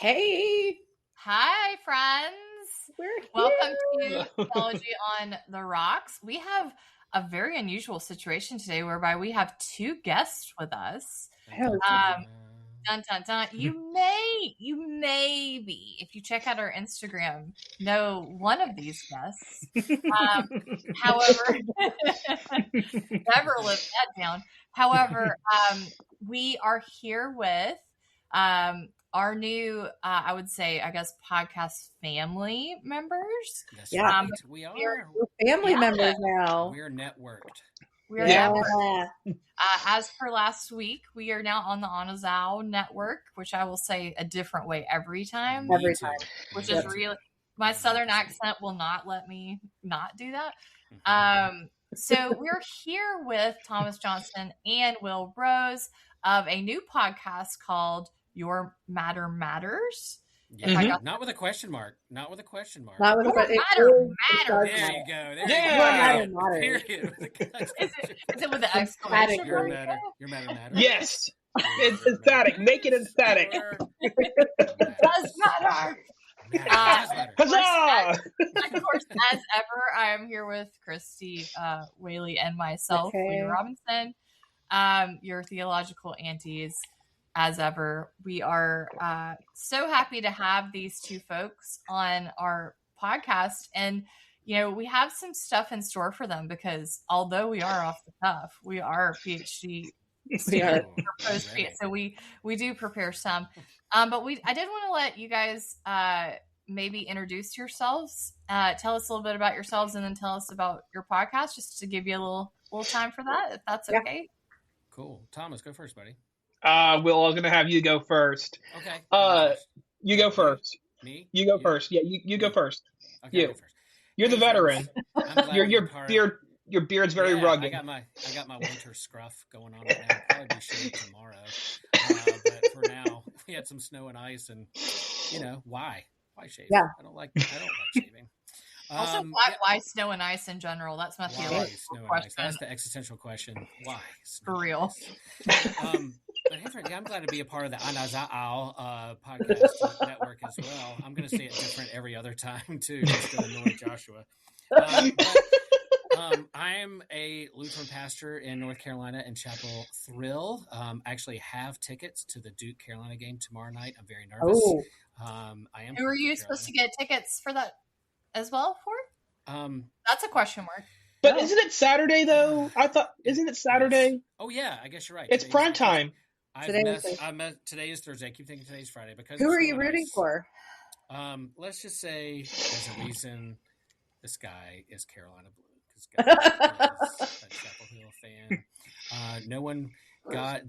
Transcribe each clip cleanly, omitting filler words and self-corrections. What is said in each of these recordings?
Hey, Hi, friends. we're here. Welcome to Theology on the Rocks. We have a very unusual situation today whereby we have two guests with us. Dun, dun, dun. You may be, if you check out our Instagram, know one of these guests. However, never live that down. However, we are here with our new, I would say, I guess, podcast family members. That's Yeah. right. We are. We're family members now. We're networked. We are networked. As per last week, we are now on the Anazao network, which I will say a different way every time. Every time. Which is really, my Southern accent will not let me not do that. So we're here with Thomas Johnston and Will Rose of a new podcast called Your Matter Matters. Yeah, not with a question mark. Not with a question mark. Not with a question. There you go. There you go. Period. Is it with the exclamation? Your matter. Yes. It's emphatic. Make it emphatic. Does matter. Huzzah! Of course, as ever, I am here with Christy Whaley and myself, Leah Robinson, your theological aunties. As ever, we are so happy to have these two folks on our podcast. And, you know, we have some stuff in store for them because although we are off the cuff, we are PhD students or post-PhD, so we do prepare some. But I did want to let you guys maybe introduce yourselves, tell us a little bit about yourselves, and then tell us about your podcast, just to give you a little time for that, if that's okay. Cool. Thomas, go first, buddy. Will, I was going to have you go first. Okay. You go first. Me? You go first. Yeah, you go first. Okay, you. Go first. You're the veteran. Your beard's very rugged. I got my winter scruff going on right now. I'll probably be shaving tomorrow. But for now, we had some snow and ice, and why shave? Yeah. I don't like shaving. Also, why snow and ice in general? That's my theological question. That's the existential question. Why? For real. But I'm glad to be a part of the Anazao podcast network as well. I'm going to say it different every other time, too, just to annoy Joshua. I'm a Lutheran pastor in North Carolina in Chapel Thrill. I actually have tickets to the Duke Carolina game tomorrow night. I'm very nervous. I am. Who are you supposed to get tickets for that as well for? That's a question mark. But isn't it Saturday though? Isn't it Saturday? Oh yeah, I guess you're right. It's prime time. Today is Thursday. I keep thinking today's Friday because. Who are you rooting for? Let's just say there's a reason this guy is Carolina Blue because is a Chapel Hill fan. No one got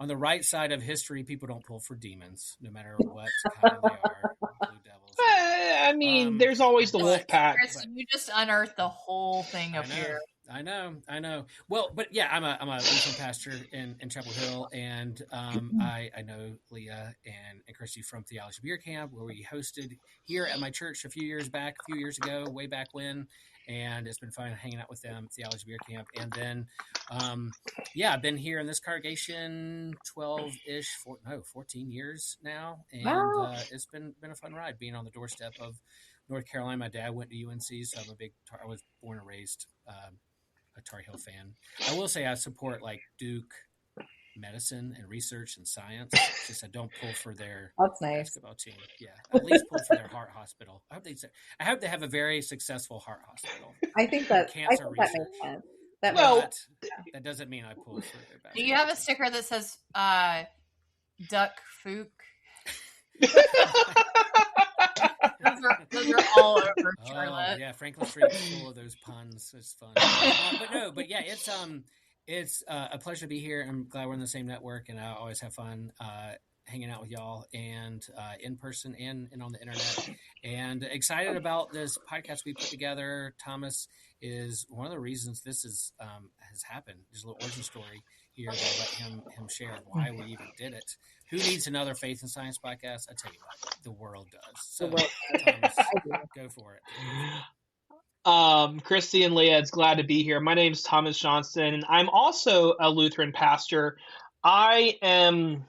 on the right side of history. People don't pull for demons, no matter what kind they are. Blue Devils. I mean, there's always the wolf pack. Chris, you just unearthed the whole thing up here. I know. Well, but yeah, I'm a Lutheran pastor in Chapel Hill, and I know Leah and Christy from Theology Beer Camp, where we hosted here at my church a few years ago, way back when, and it's been fun hanging out with them, Theology Beer Camp, and then, I've been here in this congregation 14 years now, and it's been a fun ride being on the doorstep of North Carolina. My dad went to UNC, so I was born and raised a Tar Heel fan. I will say I support like Duke medicine and research and science. Just I don't pull for their basketball team. Yeah, at least pull for their heart hospital. I hope they have a very successful heart hospital. I think that cancer that research. Makes sense. That doesn't mean I pull for their basketball. Do you have a sticker that says Duck Fook? Those are all over Charlotte. Yeah, Franklin Street's full of those puns. It's fun. It's a pleasure to be here. I'm glad we're in the same network, and I always have fun hanging out with y'all and in person and on the internet. And excited about this podcast we put together. Thomas is one of the reasons this has happened. There's a little origin story here that I'll let him share why we even did it. Who needs another faith and science podcast? I tell you what, the world does. So, Thomas, go for it. Christy and Leah, it's glad to be here. My name's Thomas Johnston, and I'm also a Lutheran pastor. I am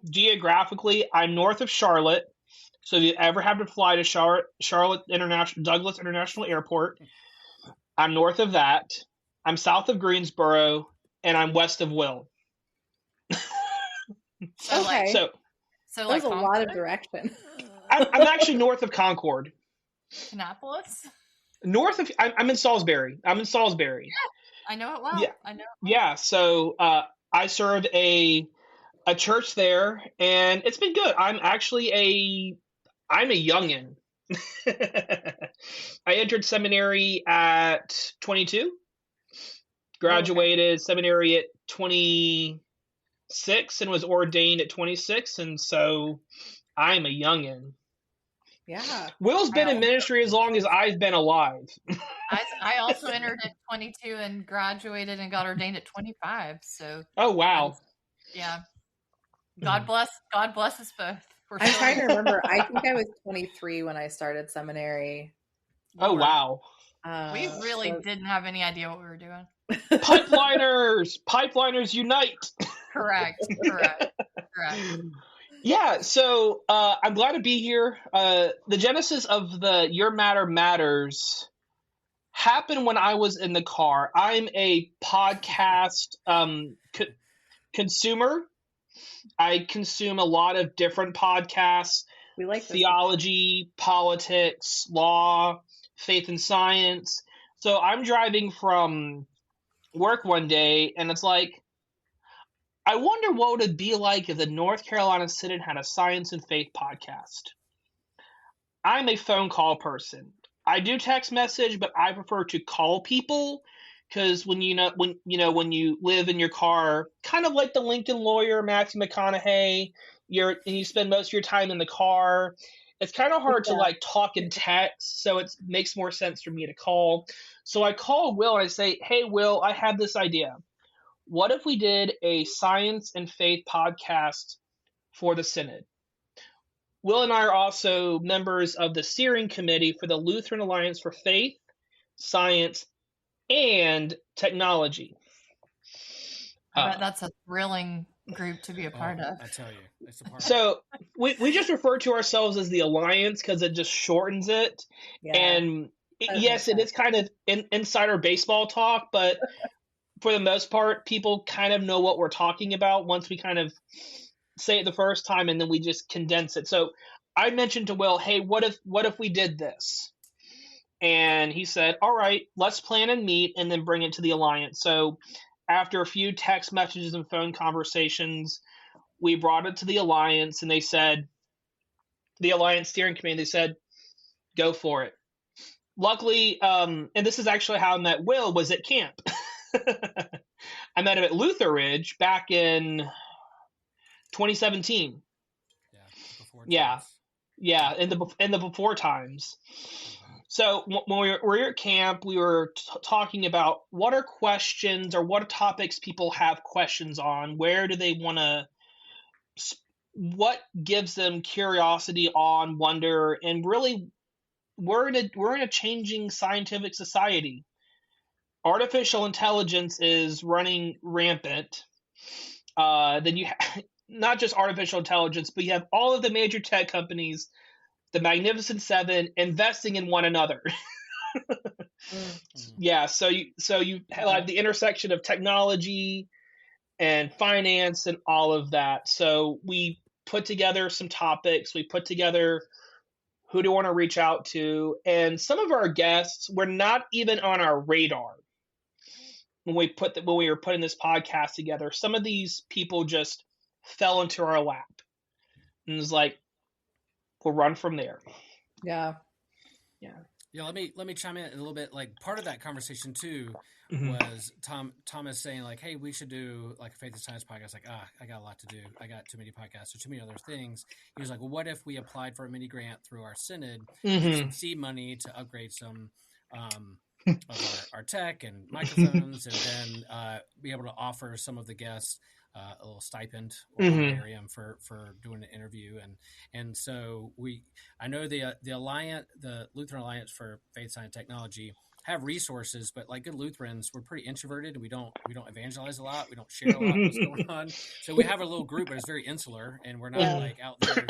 geographically, I'm north of Charlotte, So if you ever have to fly to Charlotte Douglas International Airport, I'm north of that. I'm south of Greensboro, and I'm west of Will. Okay. So there's a lot of direction. I'm actually north of Concord. Kannapolis? North of, I'm in Salisbury. Yeah, I know it well. Yeah. I know. Yeah. So I served a church there, and it's been good. I'm a youngin. I entered seminary at 22, graduated seminary at 26, and was ordained at 26, and so I'm a youngin. Yeah. Will's been in ministry as long as I've been alive. I also entered at 22 and graduated and got ordained at 25. So. Oh wow. Yeah. God bless us both. I'm trying to remember. I think I was 23 when I started seminary. Oh wow. We really didn't have any idea what we were doing. Pipeliners unite. Correct. Yeah, so I'm glad to be here. The genesis of the Your Matter Matters happened when I was in the car. I'm a podcast consumer. I consume a lot of different podcasts. We like theology, politics, law, faith and science. So I'm driving from work one day, and it's like, I wonder what would it be like if the North Carolina Synod had a science and faith podcast. I'm a phone call person. I do text message, but I prefer to call people, because when you live in your car, kind of like the Lincoln lawyer Matthew McConaughey, and you spend most of your time in the car. It's kind of hard to like talk and text, so it makes more sense for me to call. So I call Will and I say, "Hey, Will, I have this idea. What if we did a science and faith podcast for the Synod?" Will and I are also members of the steering committee for the Lutheran Alliance for Faith, Science, and Technology. That's a thrilling group to be a part of. I tell you, it's a part. So we just refer to ourselves as the Alliance because it just shortens it. Yeah. And yes, it is kind of insider baseball talk, but for the most part, people kind of know what we're talking about once we kind of say it the first time, and then we just condense it. So I mentioned to Will, "Hey, what if we did this?" And he said, "All right, let's plan and meet and then bring it to the Alliance." So after a few text messages and phone conversations, we brought it to the Alliance, and they said, the Alliance steering committee, they said, "Go for it." Luckily, and this is actually how I met Will, was at camp. I met him at Luther Ridge back in 2017. Yeah, in the before times. So when we were at camp, we were talking about what are questions or what are topics people have questions on. Where do they want to? What gives them curiosity, awe, and wonder? And really, we're in a changing scientific society. Artificial intelligence is running rampant. Then you have not just artificial intelligence, but you have all of the major tech companies, the Magnificent Seven, investing in one another. Yeah, so you have the intersection of technology and finance and all of that. So we put together some topics. We put together who do we want to reach out to, and some of our guests were not even on our radar when we were putting this podcast together. Some of these people just fell into our lap, and it was like, we'll run from there. Yeah. Let me chime in a little bit. Like, part of that conversation too was Thomas saying like, "Hey, we should do like a faith and science podcast." Like, I got a lot to do. I got too many podcasts or too many other things. He was like, "Well, what if we applied for a mini grant through our synod, get some seed money to upgrade some of our tech and microphones, and then be able to offer some of the guests a little stipend or honorarium for doing an interview." And so I know the Alliance, the Lutheran Alliance for Faith, Science, and Technology, have resources, but like good Lutherans, we're pretty introverted, and we don't evangelize a lot. We don't share a lot what's going on. So we have a little group, but it's very insular, and we're not like out there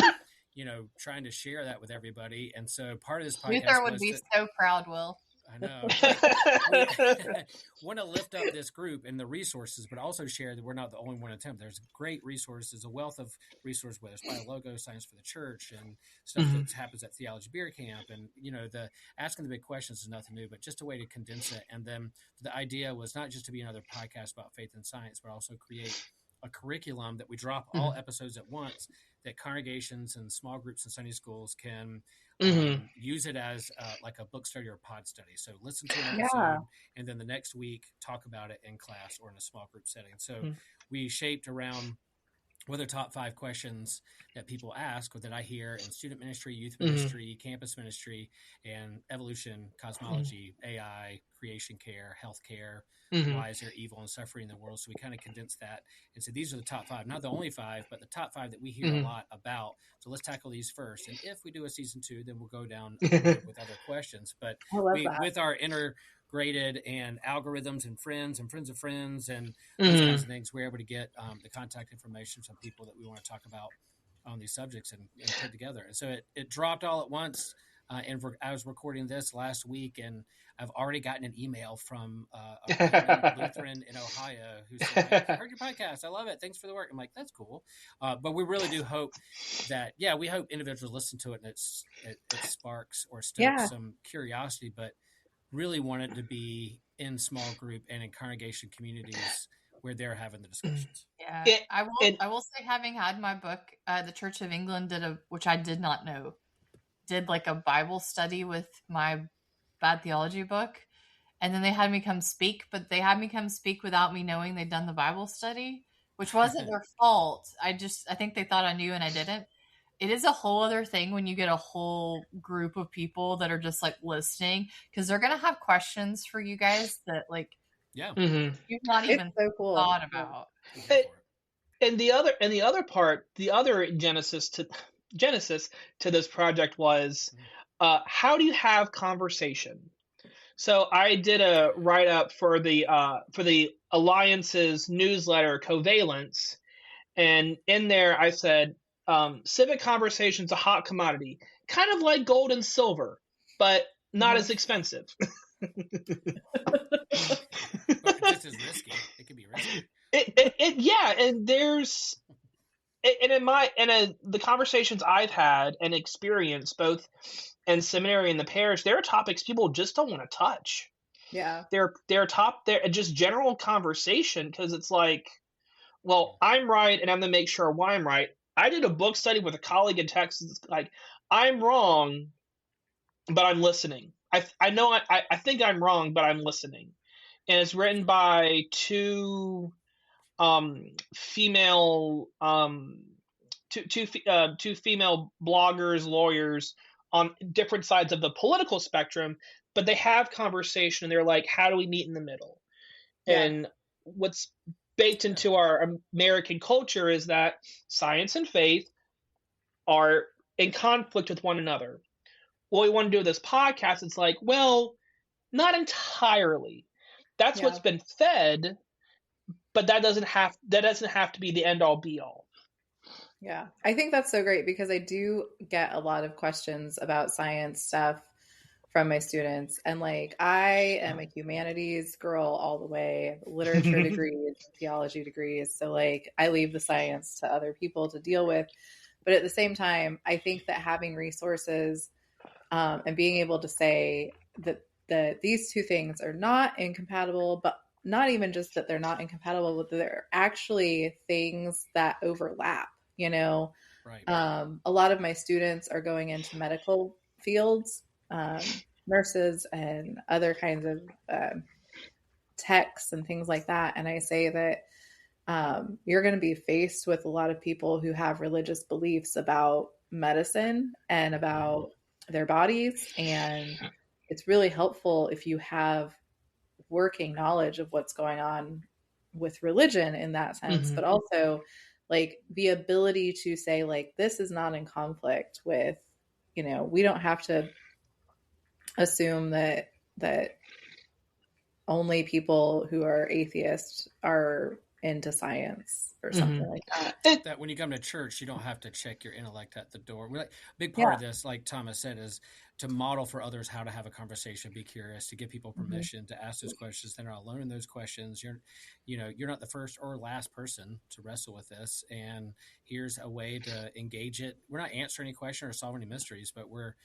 trying to share that with everybody. And so part of this Luther podcast would was be to, so proud, Will. I know. Like, we want to lift up this group and the resources, but also share that we're not the only one attempt. There's great resources, a wealth of resources, whether it's Bio Logo, Science for the Church, and stuff that happens at Theology Beer Camp. And, the asking the big questions is nothing new, but just a way to condense it. And then the idea was not just to be another podcast about faith and science, but also create a curriculum that we drop all episodes at once, that congregations and small groups and Sunday schools can use it as like a book study or a pod study. So listen to an episode and then the next week talk about it in class or in a small group setting. So we shaped around what are the top 5 questions that people ask or that I hear in student ministry, youth ministry, campus ministry, and evolution, cosmology, AI, creation care, healthcare, why is there evil and suffering in the world? So we kind of condensed that and said these are the top 5, not the only 5, but the top 5 that we hear a lot about. So let's tackle these first. And if we do a season 2, then we'll go down with other questions. But with our integrated and algorithms and friends of friends and those kinds of things, we're able to get the contact information from people that we want to talk about on these subjects and put together. And so it dropped all at once. And I was recording this last week, and I've already gotten an email from a Lutheran in Ohio who said, I heard your podcast. I love it. Thanks for the work. I'm like, that's cool. But we really do hope that, we hope individuals listen to it and it sparks or stokes some curiosity, but really want it to be in small group and in congregation communities where they're having the discussions. Yeah, I will say, having had my book, the Church of England which I did not know, did like a Bible study with my bad theology book, and then they had me come speak, but they had me come speak without me knowing they'd done the Bible study, which wasn't their fault. I think they thought I knew and I didn't. It is a whole other thing when you get a whole group of people that are just like listening, because they're going to have questions for you guys that you've not even thought about. And the other part, the other genesis to this project was how do you have conversation? So I did a write up for the Alliance's newsletter Covalence, and in there I said civic conversation's a hot commodity, kind of like gold and silver, but not as expensive. Just as risky. It could be risky. And there's the conversations I've had and experienced both in seminary and the parish, there are topics people just don't want to touch. Yeah. They're just general conversation, because it's like, well, I'm right and I'm going to make sure why I'm right. I did a book study with a colleague in Texas. It's like, I'm wrong, but I'm listening. I know I think I'm wrong, but I'm listening. And it's written by two female bloggers, lawyers on different sides of the political spectrum, but they have conversation and they're like, how do we meet in the middle? Yeah. And what's baked into our American culture is that science and faith are in conflict with one another. What we want to do with this podcast, it's like, well, not entirely. That's what's been fed, but that doesn't have to be the end all be all. Yeah, I think that's so great, because I do get a lot of questions about science stuff from my students. And like, I am a humanities girl all the way, literature degrees, theology degrees. So like, I leave the science to other people to deal with. But at the same time, I think that having resources and being able to say that these two things are not incompatible, but not even just that they're not incompatible, but they're actually things that overlap, Right. A lot of my students are going into medical fields, nurses and other kinds of techs and things like that. And I say that you're going to be faced with a lot of people who have religious beliefs about medicine and about their bodies. And it's really helpful if you have working knowledge of what's going on with religion in that sense, but also like the ability to say like, this is not in conflict with, we don't have to assume that only people who are atheists are into science or something like that. That when you come to church, you don't have to check your intellect at the door. Big part of this, like Thomas said, is to model for others how to have a conversation, be curious, to give people permission to ask those questions. They're not alone in those questions. You're not the first or last person to wrestle with this. And here's a way to engage it. We're not answering any question or solving any mysteries, but we're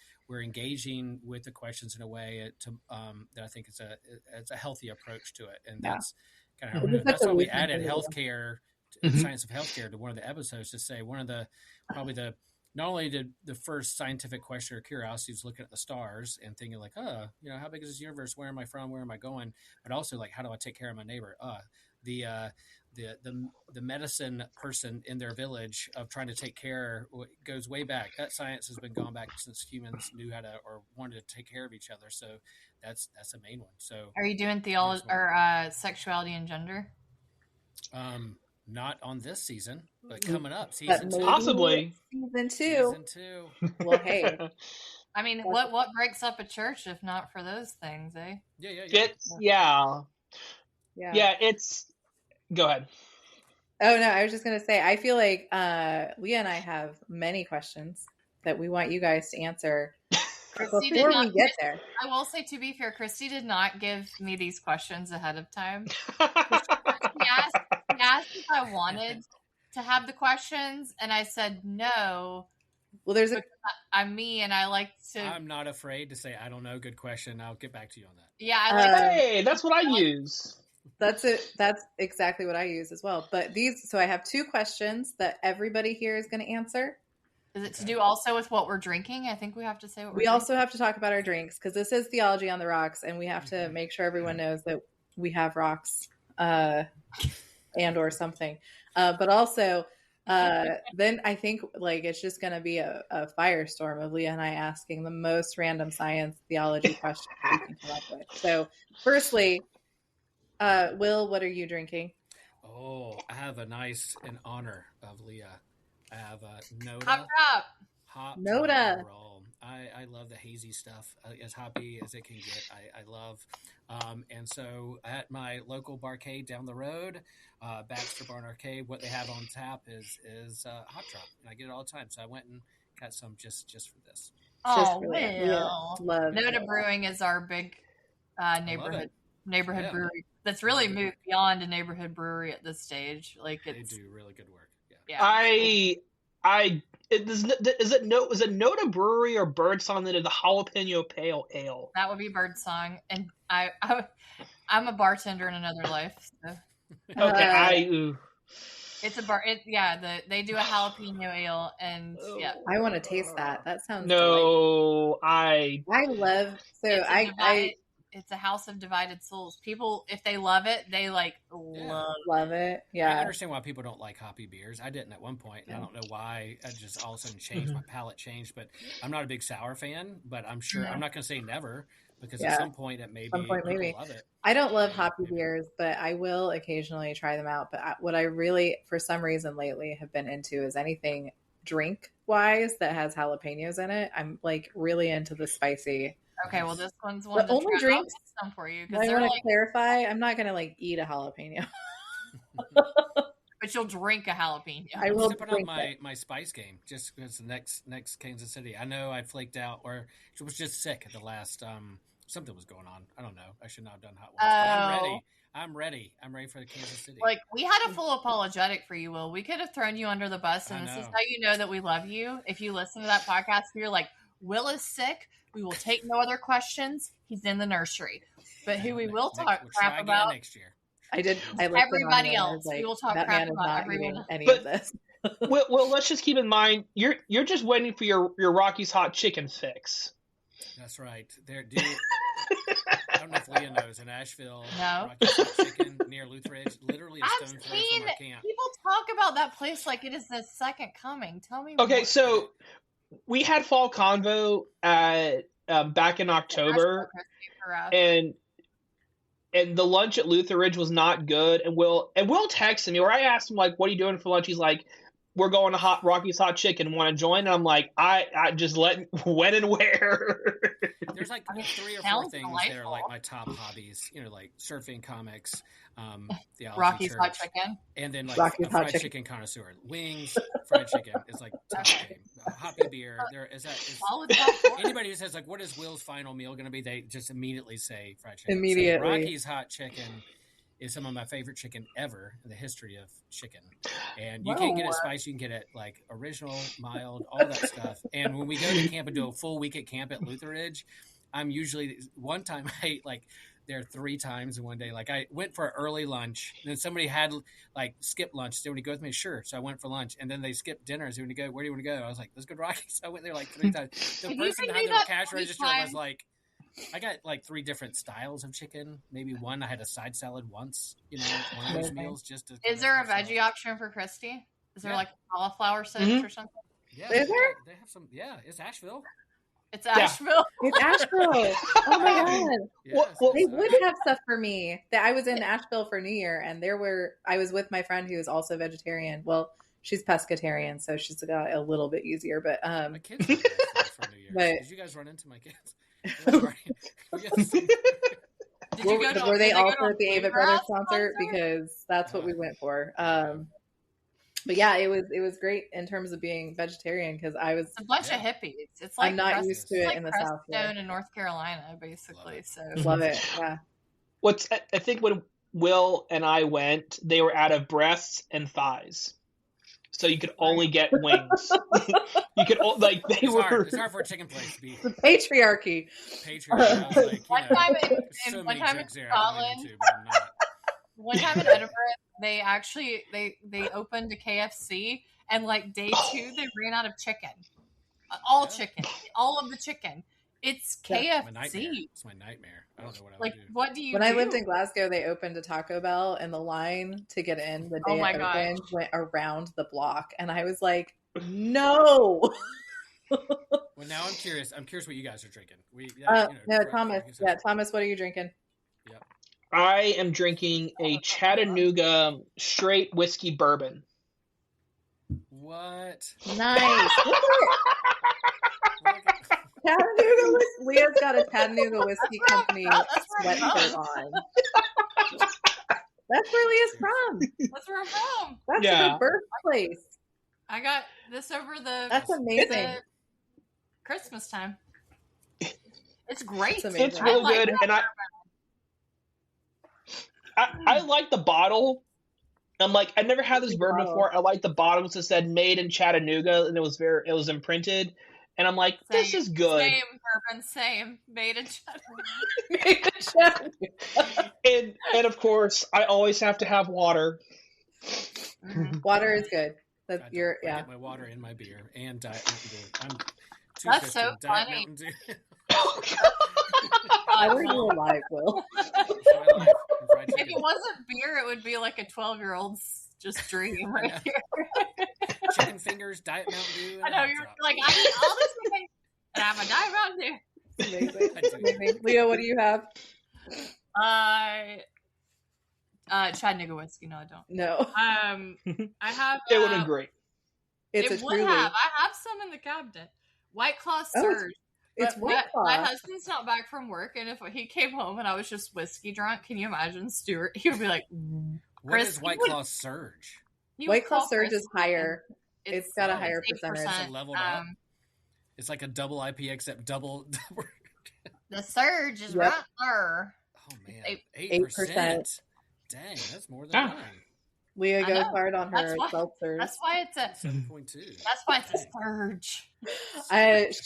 engaging with the questions in a way that I think it's a healthy approach to it. And that's kind of that's why we added healthcare, science of healthcare, to one of the episodes to say one of the not only did the first scientific question or curiosity was looking at the stars and thinking like, how big is this universe? Where am I from? Where am I going? But also like, how do I take care of my neighbor? The medicine person in their village of trying to take care goes way back. That science has been gone back since humans knew how to or wanted to take care of each other. So that's a main one. So are you doing theology or sexuality and gender? Not on this season, but coming up season 2. Possibly season 2. Well, hey. I mean, what breaks up a church if not for those things, eh? Yeah. It's. Go ahead. Oh no, I was just gonna say I feel like Leah and I have many questions that we want you guys to answer before we get there. I will say, to be fair, Christy did not give me these questions ahead of time. She asked if I wanted to have the questions, and I said no. Well, I'm me, and I like to. I'm not afraid to say I don't know. Good question. I'll get back to you on that. Yeah, hey, that's what I use. That's it. That's exactly what I use as well. But so I have 2 questions that everybody here is going to answer. Is it to do also with what we're drinking? I think we have to say what we're drinking. We also have to talk about our drinks because this is Theology on the Rocks, and we have to make sure everyone knows that we have rocks and or something. But also, then I think like it's just going to be a firestorm of Leah and I asking the most random science theology questions that we can come up with. So firstly, Will, what are you drinking? Oh, I have a nice in honor of Leah. I have a Noda. Hop Noda. Roll. I love the hazy stuff, as hoppy as it can get. I love, and so at my local barcade down the road, Baxter Barn Arcade, what they have on tap is Hot Drop, and I get it all the time. So I went and got some just for this. Oh, Will. Noda Brewing is our big neighborhood brewery. That's really moved beyond a neighborhood brewery at this stage. Like they do really good work. Yeah. Is it Noda Brewery or Birdsong that did the jalapeno pale ale? That would be Birdsong, and I'm a bartender in another life. So. Okay, it's a bar. They do a jalapeno ale, and I want to taste that. That sounds delightful. I love It's a house of divided souls. People, if they love it, they love it. Yeah. I understand why people don't like hoppy beers. I didn't at one point, and I don't know why. I just all of a sudden changed. My palate changed, but I'm not a big sour fan. But I'm sure I'm not going to say never because at some point it may maybe love it. I don't love hoppy beers, but I will occasionally try them out. But what I really, for some reason lately, have been into is anything drink wise that has jalapenos in it. I'm like really into the spicy. Okay, well, this one's one. The only drinks some for you. I want to clarify. I'm not going to eat a jalapeno, but you'll drink a jalapeno. I will put on my spice game just because the next Kansas City. I know I flaked out or was just sick at the last. Something was going on. I don't know. I should not have done hot ones. But I'm ready. I'm ready for the Kansas City. Like we had a full apologetic for you, Will. We could have thrown you under the bus, and this is how you know that we love you. If you listen to that podcast, you're like, Will is sick. We will take no other questions. He's in the nursery. But who we will talk crap about next year. I everybody else. We will talk crap about everyone. Any of this. well, let's just keep in mind you're just waiting for your Rocky's hot chicken fix. That's right. I don't know if Leah knows in Asheville. No. Rocky's hot chicken near Lutheridge, literally a stone's throw from our camp. People talk about that place like it is the second coming. Tell me. Okay, so we had fall convo at back in October, and the lunch at Lutheridge was not good. And Will texted me, or I asked him like, "What are you doing for lunch?" He's like, we're going to Rocky's Hot Chicken. Want to join? And I'm like, I just when and where. There's like 3 or 4 things that are like my top hobbies. You know, like surfing, comics, theology, Rocky's church, Hot Chicken, and then like Rocky's a fried Hot chicken connoisseur. Wings, fried chicken is like top game. Hoppy beer. There is anybody who says like, what is Will's final meal going to be? They just immediately say fried chicken. Immediately. So Rocky's Hot Chicken is some of my favorite chicken ever in the history of chicken. And you can't get it spicy. You can get it like original, mild, all that stuff. And when we go to camp and do a full week at camp at Lutheridge, I'm usually, one time I ate like there 3 times in one day. Like I went for an early lunch and then somebody had like skipped lunch. They want to go with me? Sure. So I went for lunch and then they skipped dinner. So where do you want to go? I was like, let's go to Rockies. So I went there like 3 times. The person behind the cash register was like, I got like 3 different styles of chicken. Maybe one, I had a side salad once, you know, one of those meals just to. Is there a veggie option for Christy? Is there like cauliflower sauce or something? Yeah. Is there? They have some, yeah, it's Asheville. It's Asheville. It's Asheville. Oh my God. Yes, They would have stuff for me. That I was in Asheville for New Year and I was with my friend who is also vegetarian. Well, she's pescatarian, so she's got a little bit easier, but my kids were there for New Year's. Did you guys run into my kids? Did you go were they also at the Ava Brothers concert? Because that's what we went for. But yeah, it was great in terms of being vegetarian because I was a bunch of hippies. It's like I'm not used to it in the South. In North Carolina, basically. So love it. Yeah. I think when Will and I went, they were out of breasts and thighs. So you could only get wings. You could like they it's were. Hard. It's hard for a chicken place to be. The patriarchy. Like, one time in Scotland. One time in Edinburgh, they actually they opened a KFC, and like day 2, they ran out of chicken. Chicken, all of the chicken. It's KFC. It's my nightmare. I don't know what I would do. What do you? When I lived in Glasgow, they opened a Taco Bell, and the line to get in the day it opened went around the block, and I was like, "No." Well, now I'm curious. I'm curious what you guys are drinking. No, Thomas. Yeah, Thomas, what are you drinking? Yep. I am drinking a Chattanooga straight whiskey bourbon. What? Nice. Chattanooga. Leah's got a Chattanooga Whiskey Company sweatshirt on. That's where Leah's from. That's where I'm from. That's her birthplace. I got this over the. That's amazing. The Christmas time. It's great. It's real good, and I like the bottle. I'm like, I never had this bourbon before. I like the bottle because it said "Made in Chattanooga" and it was imprinted. And I'm like, this is good. Same bourbon, same. Made in Chattanooga. Made in Chattanooga. And of course, I always have to have water. Mm-hmm. Water is good. That's I get my water in my beer and Diet Mountain Dew. That's so funny. I were you alive, Will? If it wasn't beer, it would be like a 12-year-old's just dream right here. Chicken fingers, Diet Mountain Dew. I know, you're like, I eat all this chicken, and I'm a Diet Mountain Dew. Amazing. Leo, what do you have? Chattanooga whiskey. No, I don't. No. I have. It would have been great. It would have. I have some in the cabinet. White Claw Surge. It's White Claw. My husband's not back from work, and if he came home and I was just whiskey drunk, can you imagine Stuart? He would be like, "What is White Claw Surge?" White Claw Surge is higher. It's got a higher percentage. It's leveled up. It's like a double IP except double. The Surge is right there. Oh man, 8%. Dang, that's more than mine. Leah goes hard on her seltzers. That's why it's a 7.2. That's why it's a Surge.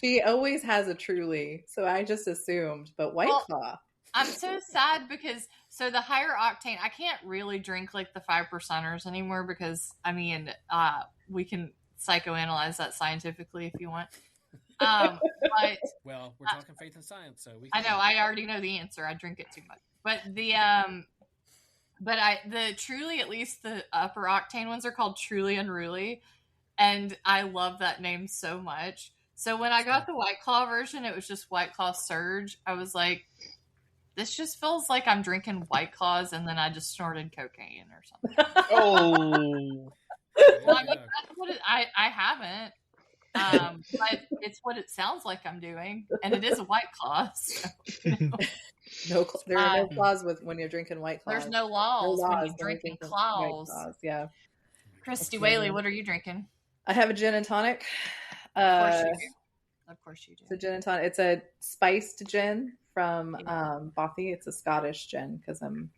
She always has a Truly, so I just assumed. But White Claw. I'm so sad because the higher octane, I can't really drink like the 5%ers anymore because we can psychoanalyze that scientifically if you want. But well, we're talking faith and science, so we. I know. I already know the answer. I drink it too much, but the Truly, at least the upper octane ones are called Truly Unruly, and I love that name so much. So when I got the White Claw version, it was just White Claw Surge. I was like, this just feels like I'm drinking White Claws, and then I just snorted cocaine or something. Oh. Well, I mean, that's what I haven't. But it's what it sounds like I'm doing, and it is a White Claw. So, there are no claws when you're drinking White Claws. There's no laws when you're drinking claws. Yeah. Christy Whaley, what are you drinking? I have a gin and tonic. Of course you do. It's a gin and tonic. It's a spiced gin from Bothy. It's a Scottish gin because I'm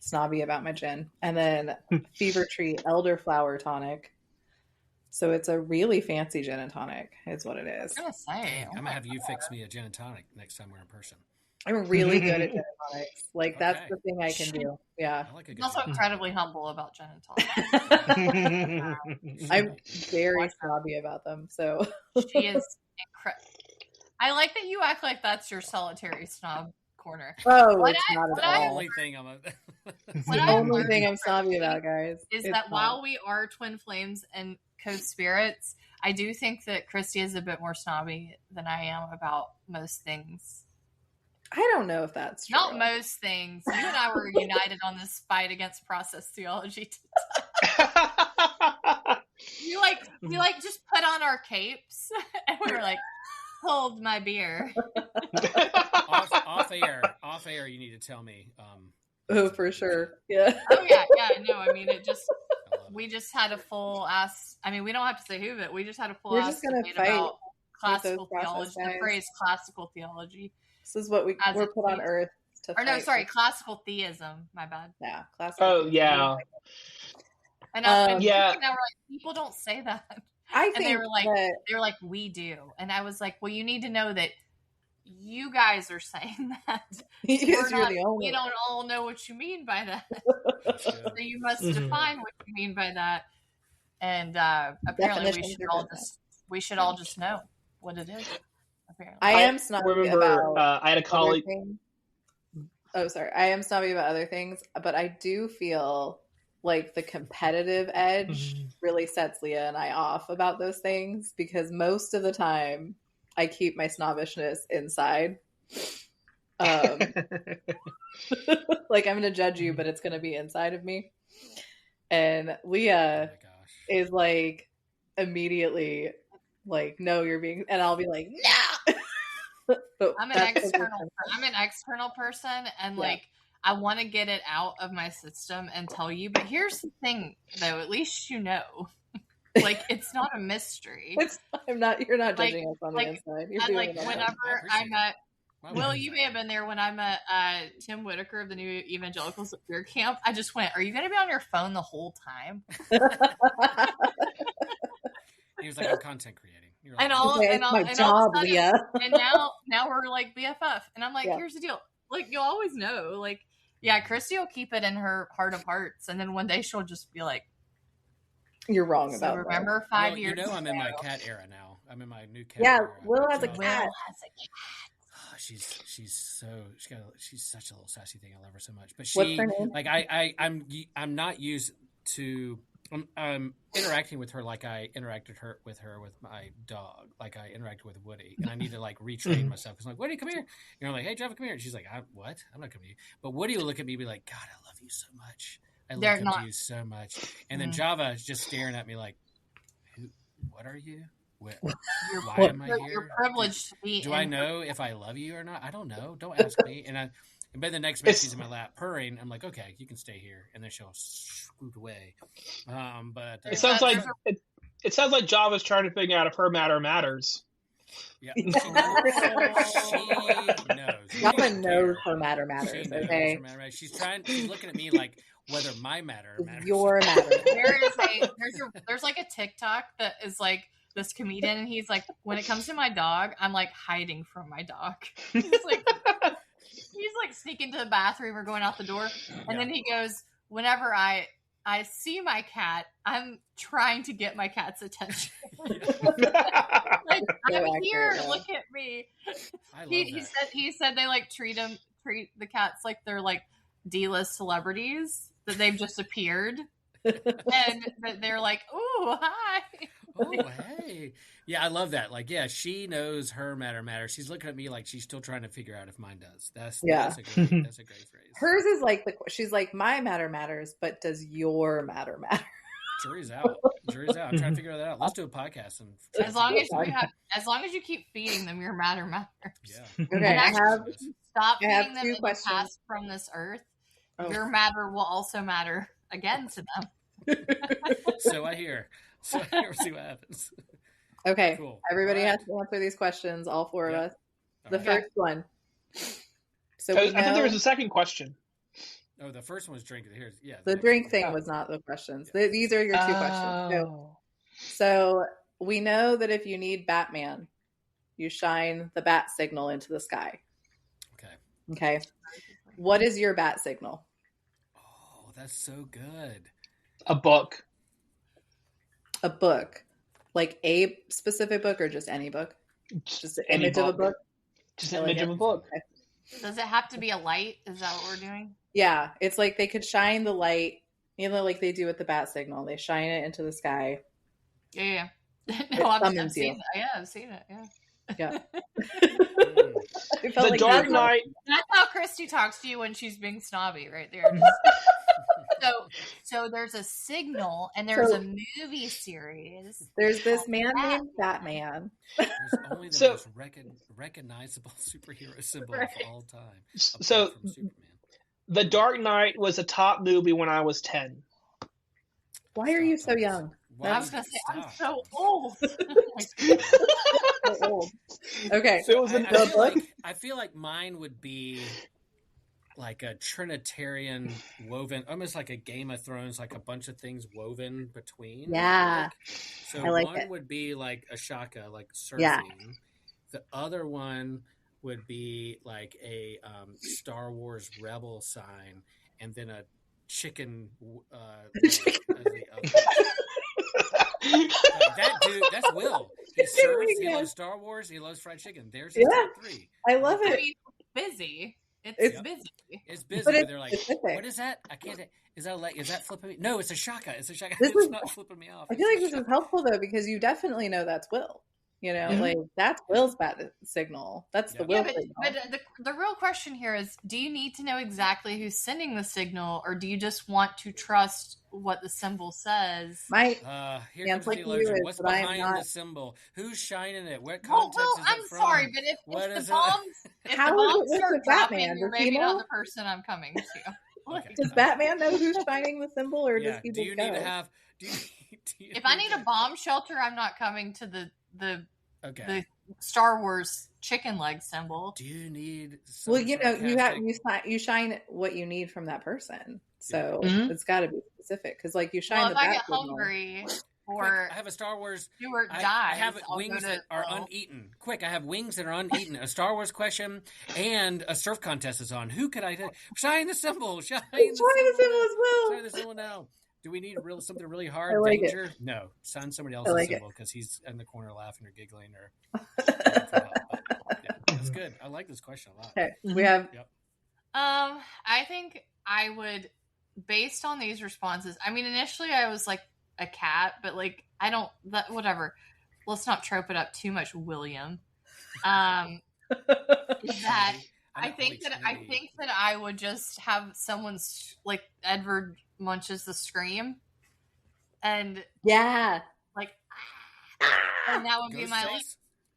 snobby about my gin. And then Fever Tree elderflower tonic. So it's a really fancy gin and tonic is what it is. I was gonna say, I'm gonna have you fix me a gin and tonic next time we're in person. I'm really good at gin and tonics. Like that's the thing I can do. Yeah. I'm also incredibly humble about gin and tonic. I'm very snobby about them. So she is incredible. I like that you act like that's your solitary snob corner. Oh, it's not at all. The only thing the only thing I'm snobby about, guys, is that while we are twin flames and co-spirits, I do think that Christy is a bit more snobby than I am about most things. I don't know if that's true. Not most things. You and I were united on this fight against process theology. We just put on our capes and we were like, hold my beer. off air, you need to tell me. Oh, for sure. Yeah. Oh yeah. No, I mean, we just had a full ass. I mean, we don't have to say who, but we just had a full ass debate about classical theology. The phrase classical theology. This is what we're put on earth to fight. Or no, sorry, classical theism. My bad. Yeah, classical. Oh, yeah. And now we're like, people don't say that. I think they were like, we do. And I was like, well, you need to know that you guys are saying that. We don't all know what you mean by that. So you must define what you mean by that. And apparently we should all just know what it is. Apparently. I am snobby about I had a colleague. I am snobby about other things, but I do feel like the competitive edge really sets Leah and I off about those things because most of the time I keep my snobbishness inside. Like I'm going to judge you, but it's going to be inside of me. And Leah is like immediately like, no, you're being, and I'll be like, no. I'm an external person, and like I want to get it out of my system and tell you. But here's the thing, though. At least you know, like it's not a mystery. You're not judging us on the inside. You're doing it whenever I met. Will, you may have been there when I met Tim Whitaker of the New Evangelicals at Beer Camp. I just went, "Are you going to be on your phone the whole time?" He was like, "I'm content creating." Like, my job, Leah. And now we're like BFF, and I'm like, here's the deal. Like you'll always know. Like, yeah, Christy will keep it in her heart of hearts, and then one day she'll just be like, "You're wrong about." Remember that. 5 years? I'm in my cat era now. I'm in my new cat. Yeah, era. Will has a cat. Oh, she's such a little sassy thing. I love her so much. But what's her name? Like I'm not used to. I'm interacting with her like I interacted with my dog, like I interacted with Woody, and I need to like retrain myself because I'm like, Woody, come here. I'm like, hey, Java, come here. And she's like, what? I'm not coming to you. But Woody will look at me and be like, God, I love you so much. I love you so much. And then Java is just staring at me like, what are you? Why am I here? You're privileged to be. Do I know if I love you or not? I don't know. Don't ask me. And by the next minute, she's in my lap purring. I'm like, okay, you can stay here. And then she'll scoot away. But it sounds like Java's trying to figure out if her matter matters. Yeah, she knows. Java knows her matter matters. Okay, she's looking at me like whether my matter matters. Your matter. There's like a TikTok that is like this comedian, and he's like, when it comes to my dog, I'm like hiding from my dog. He's like sneaking to the bathroom or going out the door. And then he goes, whenever I see my cat, I'm trying to get my cat's attention. Like, I'm here, look at me. He said they like treat the cats like they're like D-list celebrities, that they've just appeared. And that they're like, ooh, hi. Oh, hey. Yeah, I love that. Like, yeah, she knows her matter matters. She's looking at me like she's still trying to figure out if mine does. That's a great phrase. Hers is like she's like, my matter matters, but does your matter matter? Jury's out. I'm trying to figure that out. Let's do a podcast and as long as you keep feeding them, your matter matters. Yeah. Okay, stop feeding them and pass from this earth. Your matter will also matter again to them. So I hear. We'll see what happens. Okay, cool. Everybody has to answer these questions. All four of us. The first one. So I thought there was a second question. Oh, the first one was drink. The drink thing was not the questions. These are your two questions. So we know that if you need Batman, you shine the bat signal into the sky. Okay. What is your bat signal? Oh, that's so good. A book. A book. Like a specific book or just any book? Just an image of a book? Just an image of a book. Okay. Does it have to be a light? Is that what we're doing? Yeah. It's like they could shine the light, like they do with the bat signal. They shine it into the sky. Yeah. No, I've seen it. Yeah, I've seen it. Yeah. The Dark Knight. That's how Christy talks to you when she's being snobby, right there. So there's a signal, and there's a movie series. There's this man named Batman. There's only the most recognizable superhero symbol of all time. So, The Dark Knight was a top movie when I was 10. Why are you so young? I was going to say, I'm so old. So old. Okay. So it was I feel like mine would be like a Trinitarian woven, almost like a Game of Thrones, like a bunch of things woven between. Yeah. So one would be like a shaka, like surfing. Yeah. The other one would be like a Star Wars Rebel sign, and then a chicken. That dude, that's Will. He surfs, he loves Star Wars, he loves fried chicken. There's his top three. I love it. I mean, busy. It's busy. It's busy, but they're like, what is that? I can't. Is that flipping me? No, it's a shaka. It's not flipping me off. I feel like this is helpful though, because you definitely know that's Will. Like that's Will's bat signal. That's the Will signal. But the real question here is, do you need to know exactly who's sending the signal, or do you just want to trust what the symbol says? Here comes the theologian. What's behind the symbol? Who's shining it? What context is it I'm from? Sorry, but if the bombs start dropping, you're maybe not the person I'm coming to. Okay. Does Batman know who's shining the symbol, or does he just need to have? If I need a bomb shelter, I'm not coming to the Star Wars chicken leg symbol. Do you need? You shine what you need from that person, so it's got to be specific, because you shine the. If I get hungry, or I have a Star Wars. Stuart dies. I have wings that are uneaten. Quick, I have wings that are uneaten. A Star Wars question and a surf contest is on. Who could I do? Shine the symbol. Shine the symbol as well. Shine the symbol now. Do we need something really hard? Danger? No. Sign somebody else's symbol, because he's in the corner laughing or giggling or. That's good. I like this question a lot. Okay, we have. Yep. I think I would, based on these responses. I mean, initially I was like a cat, but I don't. Whatever. Let's not trope it up too much, William. I think that I would just have someone like Edward Munch's The Scream, and and that would be my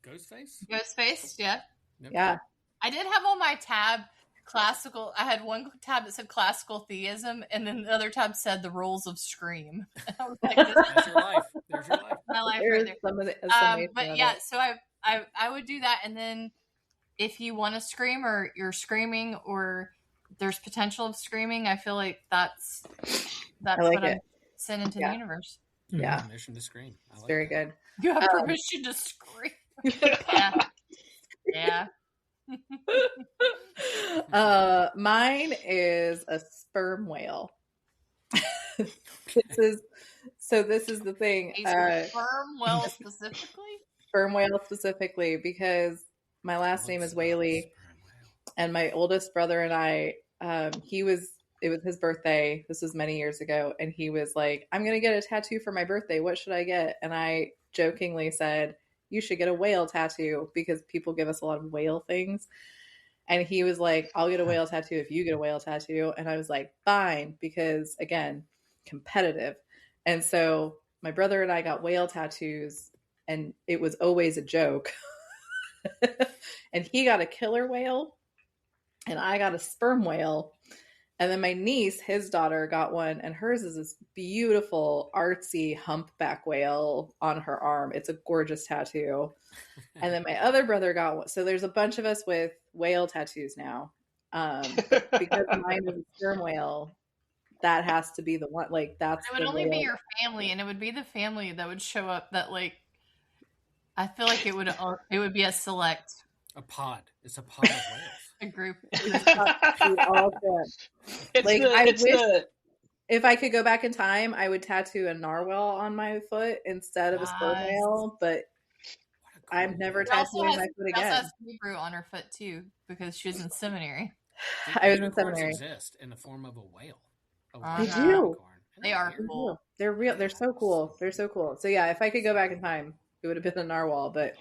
Ghostface, yeah. Yep. Yeah. I did have on my tab classical. I had one tab that said classical theism, and then the other tab said the rules of Scream. I was like, that's your life. There's your life. My life right there. But yeah, so I would do that, and then if you want to scream, or you're screaming, or there's potential of screaming, I feel like that's what I'm sending to the universe. Yeah. Permission to scream. Very good. You have permission to scream. Yeah. Mine is a sperm whale. This is the thing. Sperm whale specifically? Sperm whale specifically, because my last name is Whaley, and my oldest brother and I, it was his birthday. This was many years ago. And he was like, I'm going to get a tattoo for my birthday. What should I get? And I jokingly said, you should get a whale tattoo, because people give us a lot of whale things. And he was like, I'll get a whale tattoo if you get a whale tattoo. And I was like, fine, because again, competitive. And so my brother and I got whale tattoos, and it was always a joke. And he got a killer whale, and I got a sperm whale. And then my niece, his daughter, got one, and hers is this beautiful, artsy humpback whale on her arm. It's a gorgeous tattoo. And then my other brother got one. So there's a bunch of us with whale tattoos now. Because mine is a sperm whale, that has to be the one. Like, that's it would only be your family, and it would be the family that would show up. That, like, I feel like it would be a select. A pod. It's a pod of whales. A group. If I could go back in time, I would tattoo a narwhal on my foot instead of a sperm whale, but I'm never tattooing my foot again. She also has Hebrew on her foot too, because she was in seminary. I was in seminary. Exist in the form of a whale. They do. They are cool. They're real. They're so cool. They're so cool. So yeah, if I could go back in time, it would have been a narwhal. But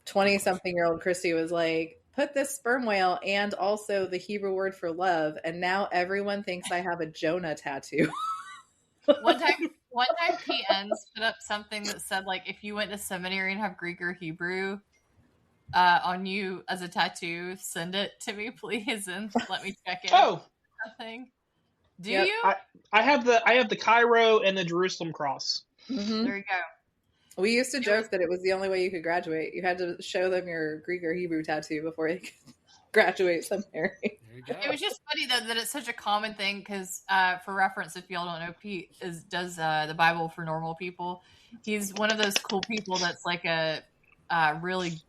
20-something-year-old Christy was like, put this sperm whale and also the Hebrew word for love, and now everyone thinks I have a Jonah tattoo. One time PNs put up something that said, like, if you went to seminary and have Greek or Hebrew on you as a tattoo, send it to me, please, and let me check it. Oh, something. Do you? I have the Cairo and the Jerusalem cross. Mm-hmm. There you go. We used to joke that it was the only way you could graduate. You had to show them your Greek or Hebrew tattoo before you could graduate seminary. It was just funny, though, that it's such a common thing because, for reference, if y'all don't know, Pete does the Bible for normal people. He's one of those cool people that's like a really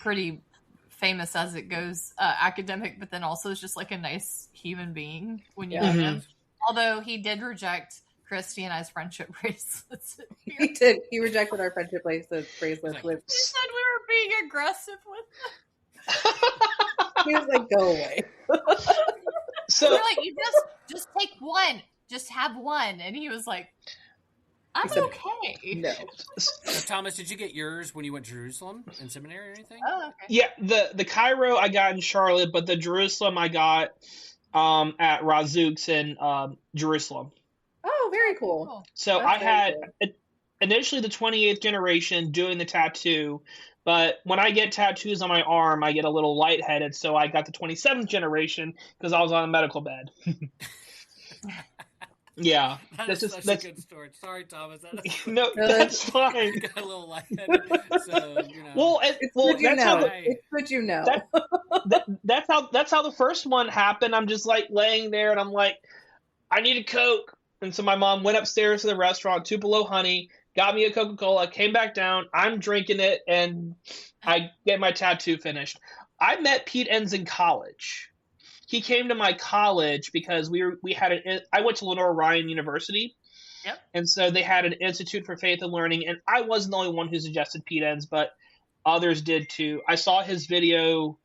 pretty famous as it goes academic, but then also is just like a nice human being when you meet him. Although he did reject Christy and I's friendship bracelets. He did. He rejected our friendship bracelets. He said we were being aggressive with them. He was like, "Go away." So we're like, "You just take one. Just have one." And he was like, "I'm okay." No. Thomas, did you get yours when you went to Jerusalem in seminary or anything? Oh, okay. Yeah, the Cairo I got in Charlotte, but the Jerusalem I got at Razuk's in Jerusalem. Oh, very cool. So I had initially the 28th generation doing the tattoo, but when I get tattoos on my arm, I get a little lightheaded, so I got the 27th generation because I was on a medical bed. Yeah. That's a good story. Sorry, Thomas. No, that's fine. Got a little lightheaded, so, you know. Well, it's what you know. That's how the first one happened. I'm just like laying there and I'm like, I need a Coke. And so my mom went upstairs to the restaurant, Tupelo Honey, got me a Coca-Cola, came back down. I'm drinking it, and I get my tattoo finished. I met Pete Enns in college. He came to my college because I went to Lenore Ryan University. Yep. And so they had an Institute for Faith and Learning, and I wasn't the only one who suggested Pete Enns, but others did too. I saw his video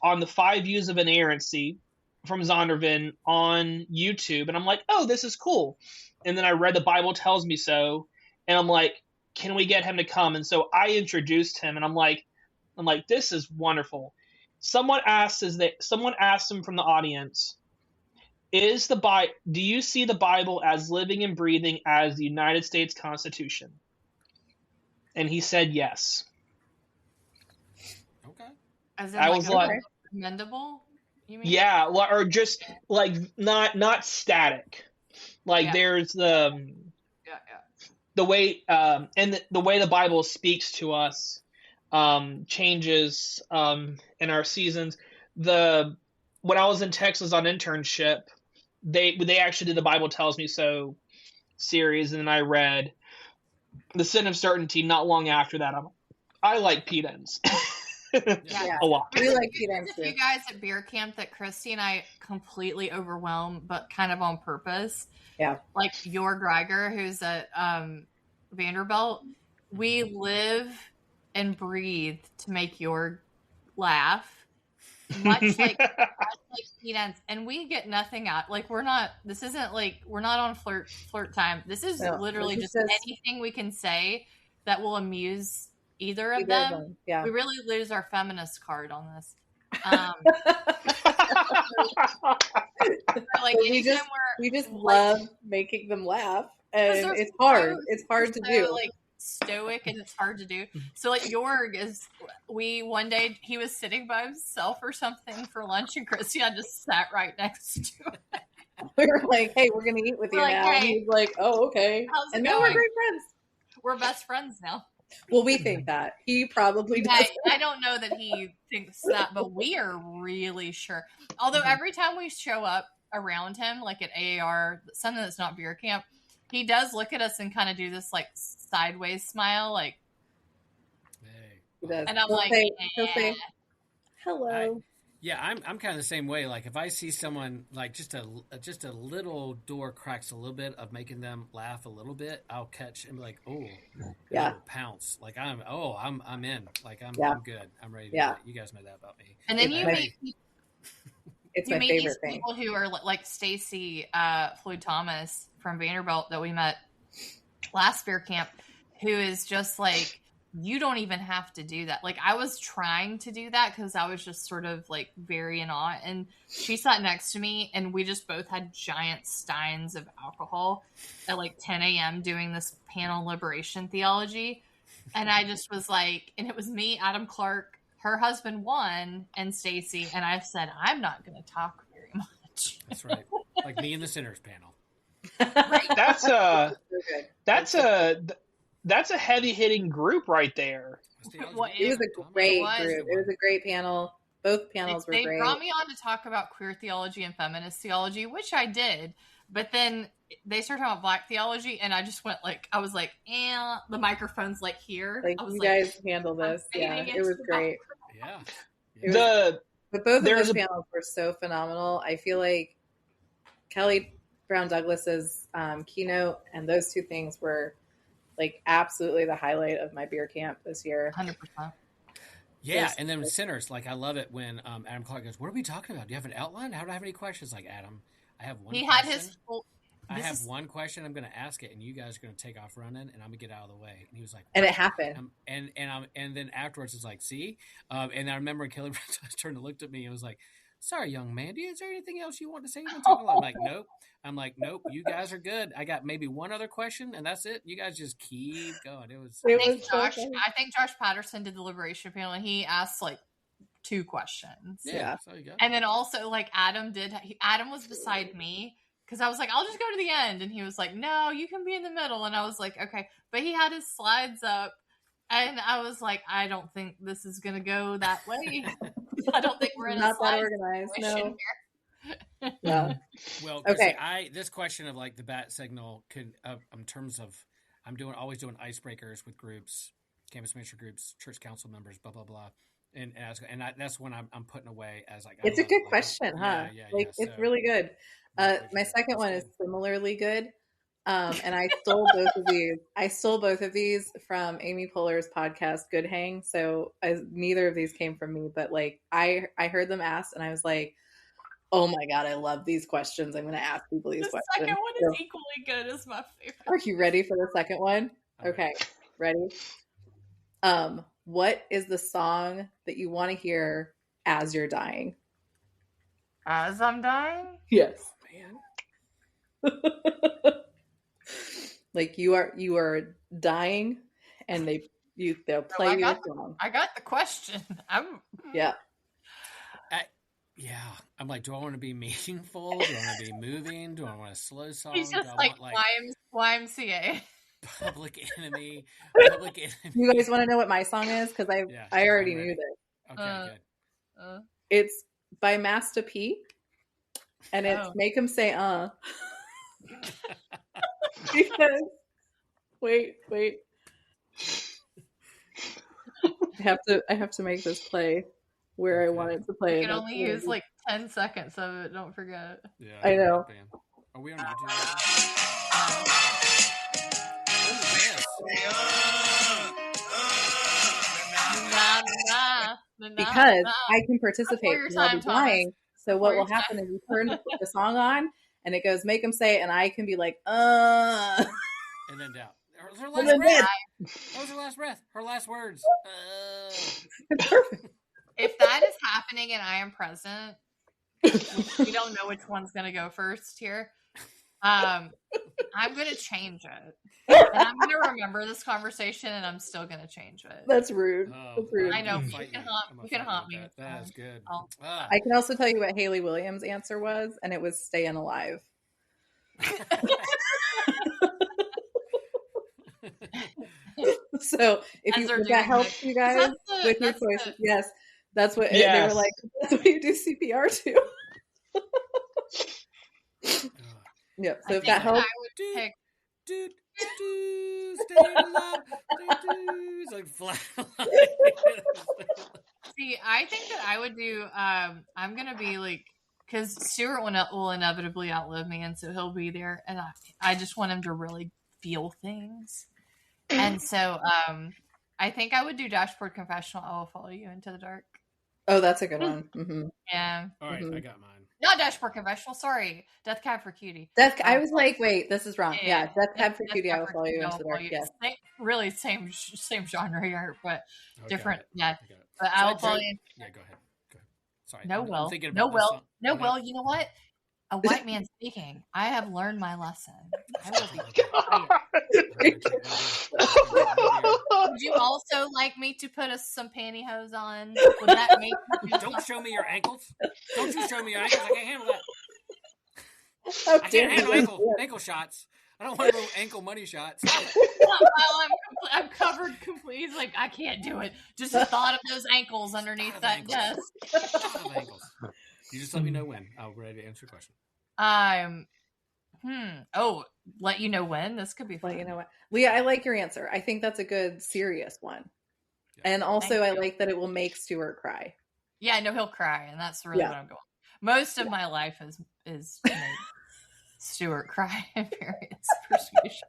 on the 5 Views of Inerrancy from Zondervan on YouTube, and I'm like, oh, this is cool. And then I read The Bible Tells Me So, and I'm like, can we get him to come? And so I introduced him, and I'm like, this is wonderful. Someone asked him from the audience, do you see the Bible as living and breathing as the United States Constitution? And he said yes. Okay. As in, I was like, commendable? You mean? Yeah, or just like not static. Like there's the way and the way the Bible speaks to us changes in our seasons. When I was in Texas on internship, they actually did the Bible Tells Me So series, and then I read The Sin of Certainty not long after that. I like Pete Enns. A lot. We like Pete Enns too. You guys at beer camp that Christy and I completely overwhelmed, but kind of on purpose. Yeah. Like your Greiger, who's at Vanderbilt. We live and breathe to make your laugh. Much like Pete Enns. And we get nothing out. Like we're not on flirt time. This is literally just anything we can say that will amuse either of them. Yeah. We really lose our feminist card on this. Like we just love making them laugh, and it's hard. It's hard to do. Like stoic, and it's hard to do. So like Jorg one day he was sitting by himself or something for lunch, and Christian just sat right next to him. We were like, "Hey, we're gonna eat with you now." Hey. And he's like, "Oh, okay." And now we're great friends. We're best friends now. Well, we think that. He probably does. I don't know that he thinks that, but we are really sure. Although every time we show up around him, like at AAR, something that's not beer camp, he does look at us and kind of do this like sideways smile, like. Hey. He does. And I'm he'll say, "Hello." I'm kind of the same way. Like if I see someone like just a little door cracks a little bit of making them laugh a little bit, I'll catch and be like, pounce. Like I'm in. Like I'm good. I'm ready to do it. You guys know that about me. And then you meet it's my favorite thing. People who are like Stacy Floyd Thomas from Vanderbilt that we met last beer camp, who is just like, you don't even have to do that. Like I was trying to do that because I was just sort of like very in awe, and she sat next to me and we just both had giant steins of alcohol at like 10 a.m. doing this panel liberation theology. And I just was like, and it was me, Adam Clark, her husband Juan, and Stacy. And I said, I'm not going to talk very much. That's right. Like me and the sinners panel. That's a heavy hitting group right there. It was a great group. It was a great panel. Both panels were great. They brought me on to talk about queer theology and feminist theology, which I did. But then they started talking about black theology, and I just went like, I was like, the microphone's like here. Like, I was you guys handle this. Yeah, it was great. Yeah. But both of those panels were so phenomenal. I feel like Kelly Brown Douglas's keynote and those two things were like absolutely the highlight of my beer camp this year. 100%. Yeah, and then with sinners, like I love it when Adam Clark goes, "What are we talking about? Do you have an outline? How do I have any questions?" Like Adam, I have one. I have one question. I'm going to ask it, and you guys are going to take off running, and I'm going to get out of the way. And he was like, and it happened. And then afterwards, it's like, see, and I remember Kelly Brown turned and looked at me and was like, "Sorry, young man, is there anything else you want to say?" I'm like, "Nope." I'm like, "Nope, you guys are good. I got maybe one other question, and that's it. You guys just keep going." I think Josh Patterson did the Liberation panel, and he asked like 2 questions. Yeah. So you go. And then also like Adam was beside me because I was like, "I'll just go to the end," and he was like, "No, you can be in the middle," and I was like, "Okay," but he had his slides up, and I was like, "I don't think this is gonna go that way." I don't think we're in not that organized. No. Here. Yeah. Well, okay. This question of like the bat signal could, in terms of, I'm always doing icebreakers with groups, campus ministry groups, church council members, blah blah blah, and that's when I'm putting away as like. It's a good question, huh? Yeah. It's really good. My second one is similarly good. And I stole both of these. I stole both of these from Amy Poehler's podcast, Good Hang. So neither of these came from me, but like I heard them asked, and I was like, "Oh my god, I love these questions. I'm going to ask people these questions." The second one is equally good as my favorite. Are you ready for the second one? Okay, ready. What is the song that you want to hear as you're dying? As I'm dying? Yes, man. Like you are dying, and they'll play your song. I got the question. Yeah. I'm like, do I want to be meaningful? Do I want to be moving? Do I want a slow song? He's just like YMCA. Public Enemy. You guys want to know what my song is? Because I already knew this. Okay, good. It's by Master P, and it's Make 'Em Say Because wait. I have to make this play where I want it to play. You can only use like 10 seconds of it. Don't forget. Yeah, I know. Are we on YouTube? Because I can participate while I'm dying. So what will happen is you turn the song on, and it goes, "Make 'Em Say It," and I can be like, and then down. Her last breath. That was her last breath. Her last words. Perfect. If that is happening and I am present, We don't know which one's going to go first here. I'm going to change it. And I'm going to remember this conversation, and I'm still going to change it. That's rude. That's rude. I know. You can haunt me. That's good. I can also tell you what Haley Williams' answer was, and it was staying alive. So if that helps you guys with your choices, yes, that's what they were like. That's what you do CPR to. Yeah. So if that helps, I would pick. Stay alive. It's like flat. See, I think that I would do. I'm gonna be like, because Stuart will inevitably outlive me, and so he'll be there, and I just want him to really feel things. And so I think I would do Dashboard Confessional. I will follow you into the dark. Oh, that's a good one. Mm-hmm. Yeah. All right, I got mine. Not Dashboard Confessional. Sorry, Death Cab for Cutie. I was like, wait, this is wrong. Yeah, Death Cab for Cutie. I will follow you into the dark. Yes. Really, same genre here, but different. Yeah, but I will follow you. Yeah, go ahead. Sorry. No, Will. You know what? A white man speaking. I have learned my lesson. I will be quiet. Would you also like me to put some pantyhose on? Would that make you Don't show me your ankles. Don't you show me your ankles. I can't handle that. I can't handle ankle shots. I don't want no ankle money shots. I'm covered completely. He's like, I can't do it. Just the thought of those ankles underneath that desk. You just let me know when. I'll be ready to answer your question. Oh, let you know when? This could be fun. Let you know what. Leah, I like your answer. I think that's a good, serious one. Yeah. And also, I like that it will make Stuart cry. Yeah, I know he'll cry, and that's really what I'm going. Most of my life is to make Stuart cry in various persuasions.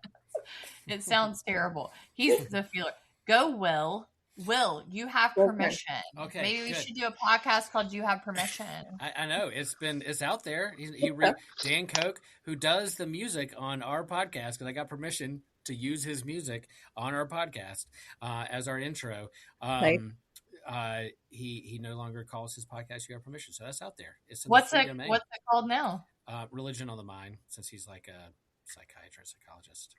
It sounds terrible. He's the feeler. Go, Will. Will, you have permission. Okay. Maybe we should do a podcast called "You Have Permission." I know it's out there. Dan Koch, who does the music on our podcast, because I got permission to use his music on our podcast as our intro. Right. He no longer calls his podcast "You Have Permission," so that's out there. It's what's it called now? Religion on the Mind, since he's like a psychiatrist, psychologist.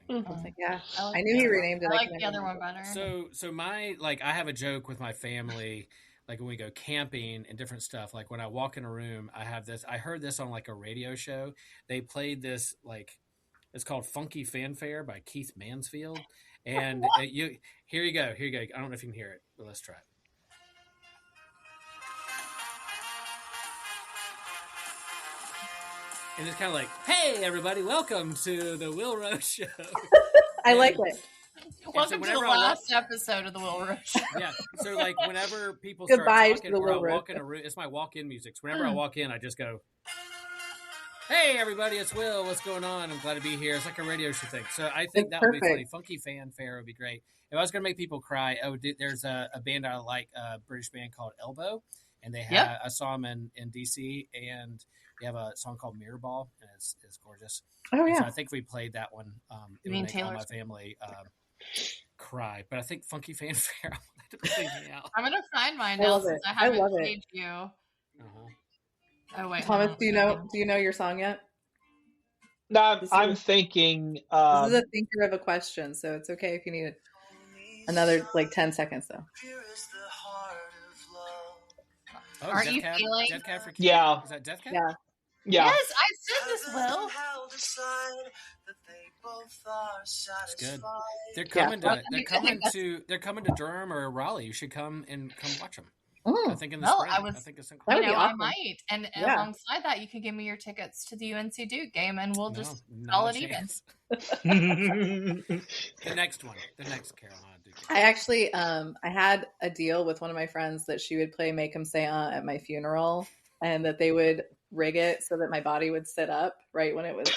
Yeah, I knew he renamed it. I like the other one better. So my I have a joke with my family, like when we go camping and different stuff. Like when I walk in a room, I have this. I heard this on like a radio show. They played this it's called "Funky Fanfare" by Keith Mansfield, and here you go. I don't know if you can hear it, but let's try it. And it's kind of like, hey, everybody, welcome to the Will Rose Show. I like it. Welcome to the last episode of the Will Rose Show. Yeah, so whenever people start talking or I walk in a room, it's my walk-in music. So whenever I walk in, I just go, hey, everybody, it's Will. What's going on? I'm glad to be here. It's like a radio show thing. So I think that would be funny. Funky Fanfare would be great. If I was going to make people cry, there's a band I like, a British band called Elbow. And they have, I saw them in DC, and they have a song called Mirror Ball, and it's gorgeous. Oh, yeah. So I think we played that one. It would make all my family cry. But I think Funky Fanfare, I'm going to find mine now since I haven't played you. Uh-huh. Oh, wait. Thomas, do you know your song yet? No, I'm thinking. This is a thinker of a question, so it's okay if you need another 10 seconds, though. Oh, Aren't you feeling? Death Cab for Cutie? Yeah. Is that Death Cab? Yeah. Yeah. Yes, I said this, Will. It's good. They're coming they're coming to Durham or Raleigh. You should come watch them. I think in the spring. I think it's that would be awesome. I might. And alongside that, you can give me your tickets to the UNC Duke game, and we'll just call it even. The next Carolina Duke. I actually, I had a deal with one of my friends that she would play "Make 'Em Say at my funeral, and that they would rig it so that my body would sit up right when it was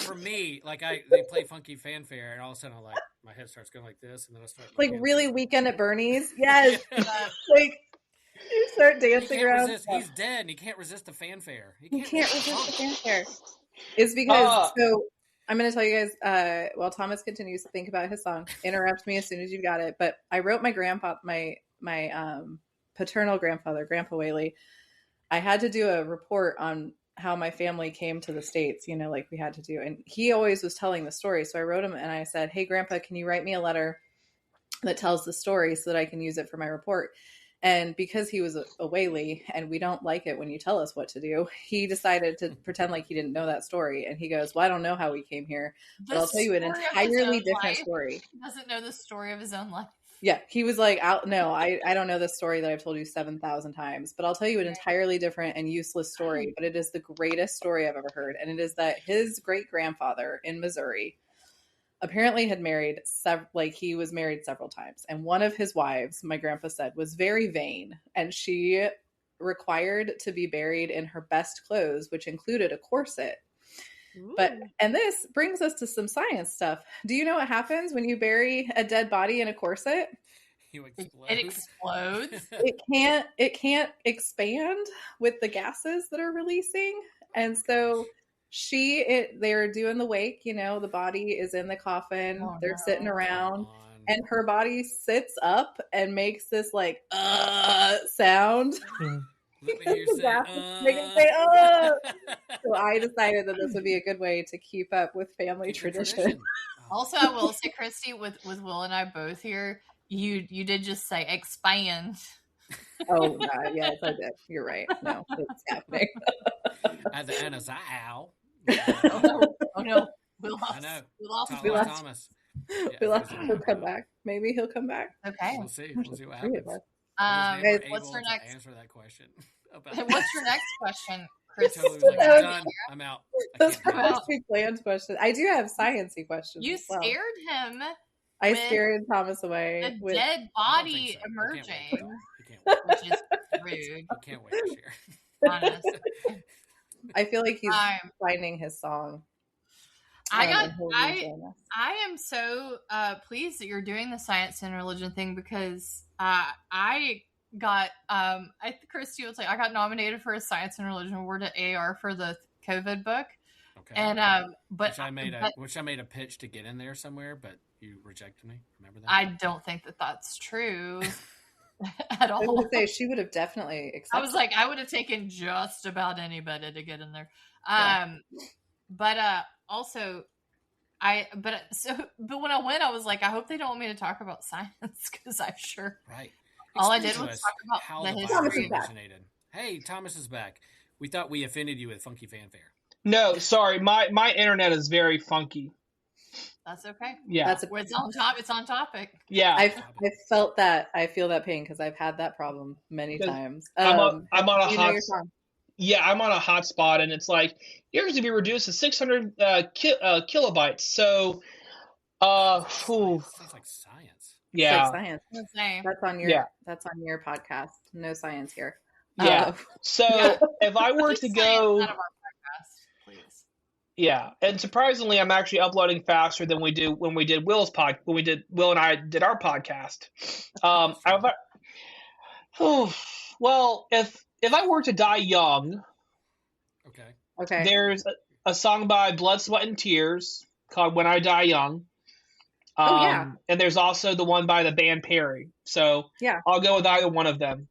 For me, they play Funky Fanfare, and all of a sudden, my head starts going like this, and then I start really Weekend at Bernie's. Yes, you start dancing around. He's dead, and he can't resist the fanfare. He can't resist the fanfare. It's because I'm going to tell you guys, while Thomas continues to think about his song, interrupt me as soon as you've got it. But I wrote my grandpa, my paternal grandfather, Grandpa Whaley. I had to do a report on how my family came to the States, like we had to do. And he always was telling the story. So I wrote him and I said, hey, Grandpa, can you write me a letter that tells the story so that I can use it for my report? And because he was a Whaley and we don't like it when you tell us what to do, he decided to pretend like he didn't know that story. And he goes, well, I don't know how we came here, but I'll tell you an entirely different story. He doesn't know the story of his own life. Yeah, he was like, no, I don't know the story that I've told you 7,000 times, but I'll tell you an entirely different and useless story, but it is the greatest story I've ever heard. And it is that his great-grandfather in Missouri apparently had he was married several times. And one of his wives, my grandpa said, was very vain. And she required to be buried in her best clothes, which included a corset. Ooh. And this brings us to some science stuff. Do you know what happens when you bury a dead body in a corset? It explodes. It can't expand with the gases that are releasing. And so they're doing the wake, the body is in the coffin. They're sitting around and her body sits up and makes this sound. Let me hear you say, So I decided that this would be a good way to keep up with family tradition. Also, I will say, Christy, with Will and I both here, you did just say expand. Oh, yes, I did. You're right. No, it's happening. At the end, it's ow. Oh no, we lost Thomas. Yeah, he'll come back. Maybe he'll come back. Okay. We'll see what happens. What's your next? Answer that question. What's your next question, Chris? I'm done. I'm out. Those are actually planned questions. I do have sciencey questions. You scared him. I scared Thomas away. The dead body emerging, which is rude. I can't wait to share. Honest. I feel like he's finding his song. I am so pleased that you're doing the science and religion thing because I got Christy will say I got nominated for a science and religion award at AR for the COVID book. Okay. And which I made a pitch to get in there somewhere, but you rejected me. Remember that? I don't think that that's true. At all. I would say she would have definitely accepted. I was like, I would have taken just about anybody to get in there. But also but when I went, I was like, I hope they don't want me to talk about science because I'm sure. Right. All I did was talk about how the history originated. Hey, Thomas is back. We thought we offended you with funky fanfare. No, sorry. My internet is very funky. That's okay. Yeah, it's on top. It's on topic. Yeah, I felt that. I feel that pain because I've had that problem many times. I'm on a hot. Yeah, I'm on a hotspot, and it's like yours going to be reduced to 600 kilobytes. So, sounds like science. Yeah, like science. That's on your. Yeah. That's on your podcast. No science here. Yeah. So if I were to go. Yeah, and surprisingly, I'm actually uploading faster than we do when we did Will and I did our podcast. Well, if I were to die young, okay, there's a song by Blood, Sweat, and Tears called "When I Die Young." And there's also the one by the band Perry. So yeah, I'll go with either one of them.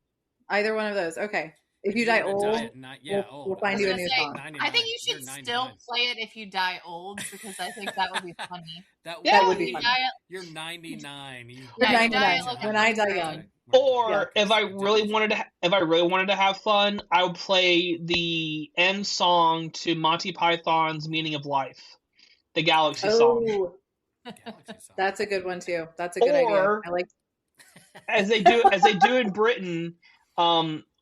Either one of those. Okay. If you die old, we'll find you a new song. I think you should still play it if you die old because I think that would be funny. That would be funny. You're 99. You're 99. When I die young. Or if I really wanted to have fun, I would play the end song to Monty Python's "Meaning of Life," the Galaxy song. That's a good one too. That's a good idea. I like as they do in Britain.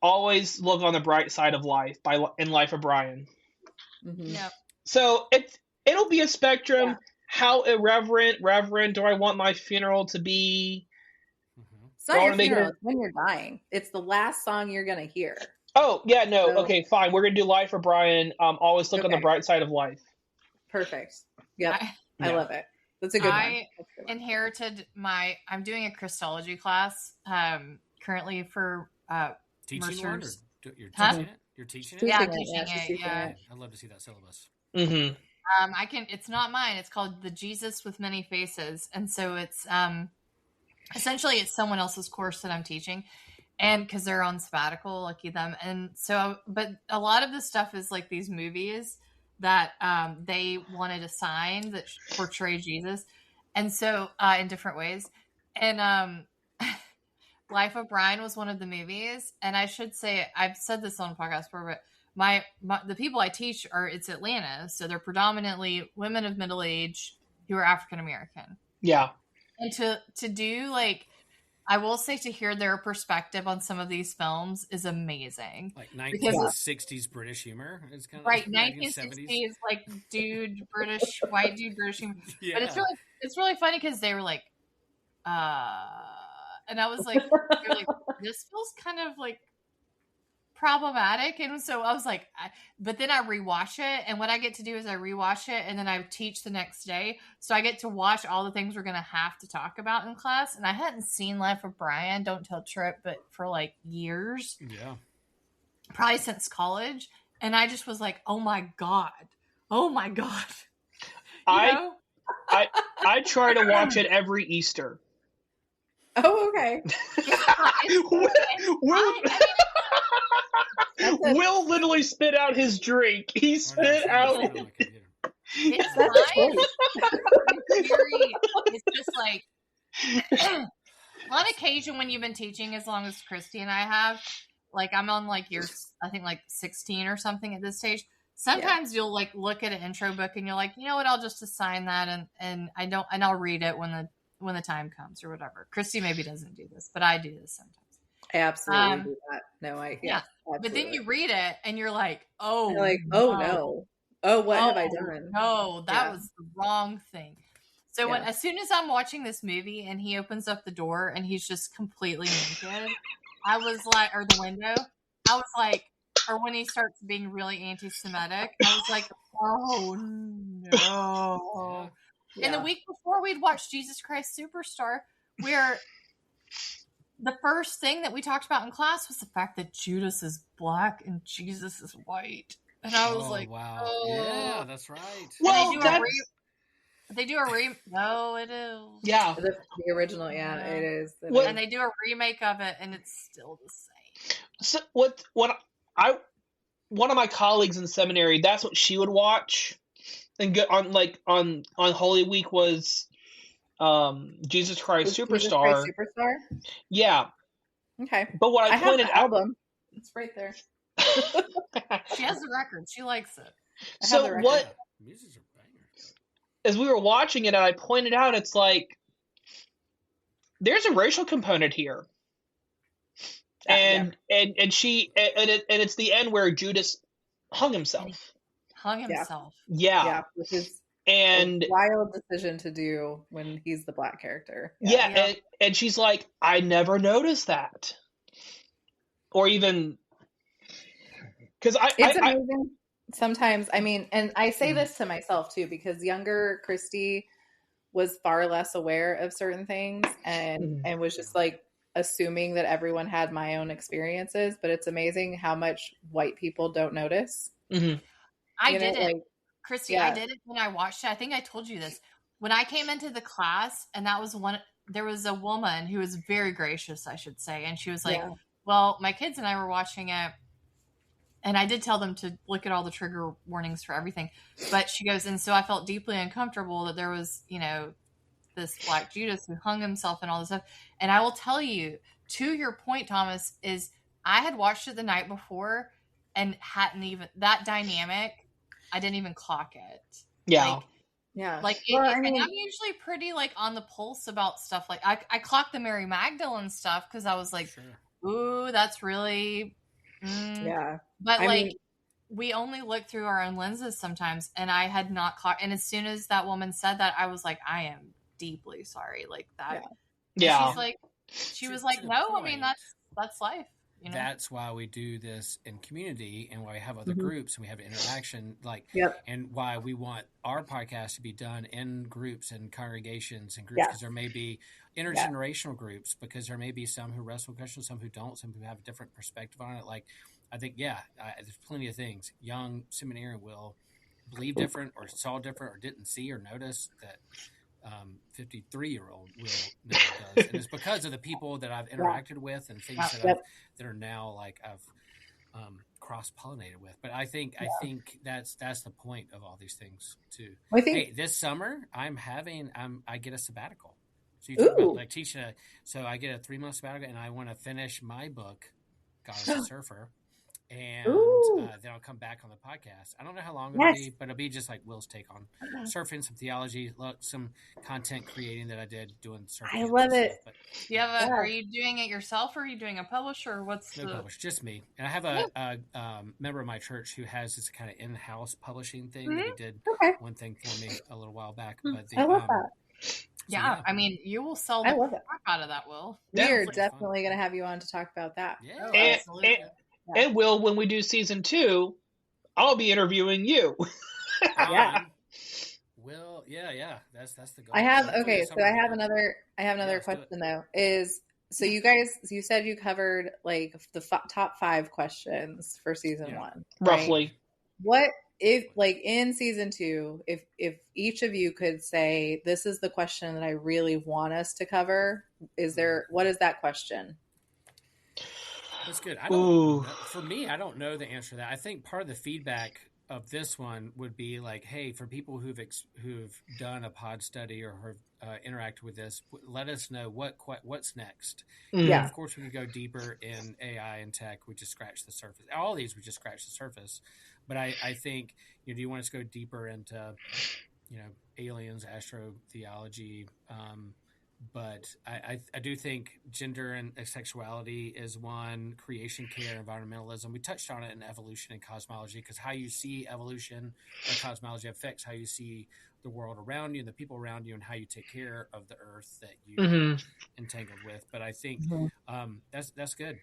Always look on the bright side of life in Life of Brian. Mm-hmm. Yep. So it'll be a spectrum. Yeah. How reverent do I want my funeral to be? Mm-hmm. It's not your funeral. It's when you're dying. It's the last song you're going to hear. Oh, yeah, no. So, okay, fine. We're going to do Life of Brian. Always look on the bright side of life. Perfect. Yep. I love it. That's a good one. I inherited I'm doing a Christology class currently for teaching one, or you're teaching it? You're teaching it? Yeah, I'm teaching it. Yeah. I'd love to see that syllabus. Mm-hmm. It's not mine. It's called The Jesus with Many Faces. And so it's, essentially it's someone else's course that I'm teaching. And because they're on sabbatical, lucky them. And so, but a lot of the stuff is like these movies that they wanted to sign that portray Jesus. And so, in different ways. And Life of Brian was one of the movies. And I should say, I've said this on a podcast before, but the people I teach it's Atlanta. So they're predominantly women of middle age who are African American. Yeah. And to do like, I will say to hear their perspective on some of these films is amazing. Like 1960s British humor is kind of right, like 1960s like white dude British humor. Yeah. But it's really funny because they were like, and I was like, this feels kind of like problematic. And so I was like, but then I rewatch it. And what I get to do is I rewatch it and then I teach the next day. So I get to watch all the things we're going to have to talk about in class. And I hadn't seen Life of Brian, Don't Tell Trip, but for like years. Yeah. Probably since college. And I just was like, oh my God. Oh my God. I try to watch it every Easter. Oh, okay. Will literally spit out his drip. He spit out. It's just like on occasion when you've been teaching as long as Christy and I have, like I'm on like year, I think like 16 or something at this stage. Sometimes you'll like look at an intro book and you're like, you know what, I'll just assign that and I'll read it when the time comes or whatever. Christy maybe doesn't do this, but I do this sometimes. I absolutely do that. No, yeah. But then you read it and you're like, oh, you're like, oh no. Oh, what have I done? No, that was the wrong thing. So as soon as I'm watching this movie and he opens up the door and he's just completely naked, I was like, or the window, I was like, or when he starts being really anti-Semitic, I was like, oh no. Yeah. And the week before we'd watched Jesus Christ Superstar, where the first thing that we talked about in class was the fact that Judas is black and Jesus is white. And I was like, wow. Oh. Yeah, that's right. Well, they do a remake. No, it is. Yeah. The original, it is. And they do a remake of it, and it's still the same. So one of my colleagues in seminary, that's what she would watch and get on Holy Week was Jesus Christ Superstar. Jesus Christ Superstar? Yeah. Okay. But what I pointed have the album. It's right there. She has the record. She likes it. So what? As we were watching it, and I pointed out, it's like there's a racial component here, and it's the end where Judas hung himself. Yeah. Which is a wild decision to do when he's the black character. Yeah. And she's like, I never noticed that, or even. Because it's amazing sometimes. I mean, and I say this to myself too, because younger Christy was far less aware of certain things and was just like assuming that everyone had my own experiences. But it's amazing how much white people don't notice. Mm-hmm. I did it, Christy. I did it when I watched it. I think I told you this when I came into the class, and that was there was a woman who was very gracious, I should say, and she was like, "Well, my kids and I were watching it." And I did tell them to look at all the trigger warnings for everything. But she goes, and so I felt deeply uncomfortable that there was, this black Judas who hung himself and all this stuff. And I will tell you, to your point, Thomas, is I had watched it the night before and hadn't even, that dynamic, I didn't even clock it. Yeah. Yeah. Like, and I'm usually pretty, on the pulse about stuff. Like, I clocked the Mary Magdalene stuff because I was like, ooh, that's really... Yeah. But we only look through our own lenses sometimes, and I had not caught. And as soon as that woman said that, I was like, I am deeply sorry. Like that. Yeah. She's like, she was like, no, point, I mean, that's life. That's why we do this in community, and why we have other groups and we have interaction, and why we want our podcast to be done in groups and congregations and groups, because there may be intergenerational groups, because there may be some who wrestle questions, some who don't, some who have a different perspective on it. Like, I think, there's plenty of things. Young seminarian will believe different or saw different or didn't see or notice that 53-year-old Will now does. And it's because of the people that I've interacted with and things that are now like I've cross-pollinated with. But I think that's the point of all these things too. Hey, this summer I get a sabbatical. So you talk about like teaching so I get a 3-month sabbatical, and I want to finish my book, God is a Surfer. And then I'll come back on the podcast. I don't know how long it'll be, but it'll be just like Will's take on surfing, some theology, some content creating that I did doing surfing. I love it. But, are you doing it yourself, or are you doing a publisher, or what's no publisher, just me. And I have a member of my church who has this kind of in-house publishing thing that he did one thing for me a little while back. But I love that. Yeah, I mean, you will sell the crap out of that, Will. We're definitely going to have you on to talk about that. Yeah, absolutely. And Will, when we do season 2, I'll be interviewing you. Will, that's the goal. I have another question though. So you said you covered like the top 5 questions for season 1, roughly. Right? What if, like, in season 2, if each of you could say, this is the question that I really want us to cover, what is that question? That's good. For me, I don't know the answer to that. I think part of the feedback of this one would be like, hey, for people who've done a pod study or have interacted with this, let us know what's next. Yeah. Of course, we could go deeper in AI and tech. We just scratch the surface. All these, we just scratch the surface. But I think, do you want us to go deeper into, aliens, astrotheology? But I do think gender and sexuality is one, creation care, environmentalism. We touched on it in evolution and cosmology, because how you see evolution or cosmology affects how you see the world around you and the people around you and how you take care of the earth that you entangled with. But I think that's good.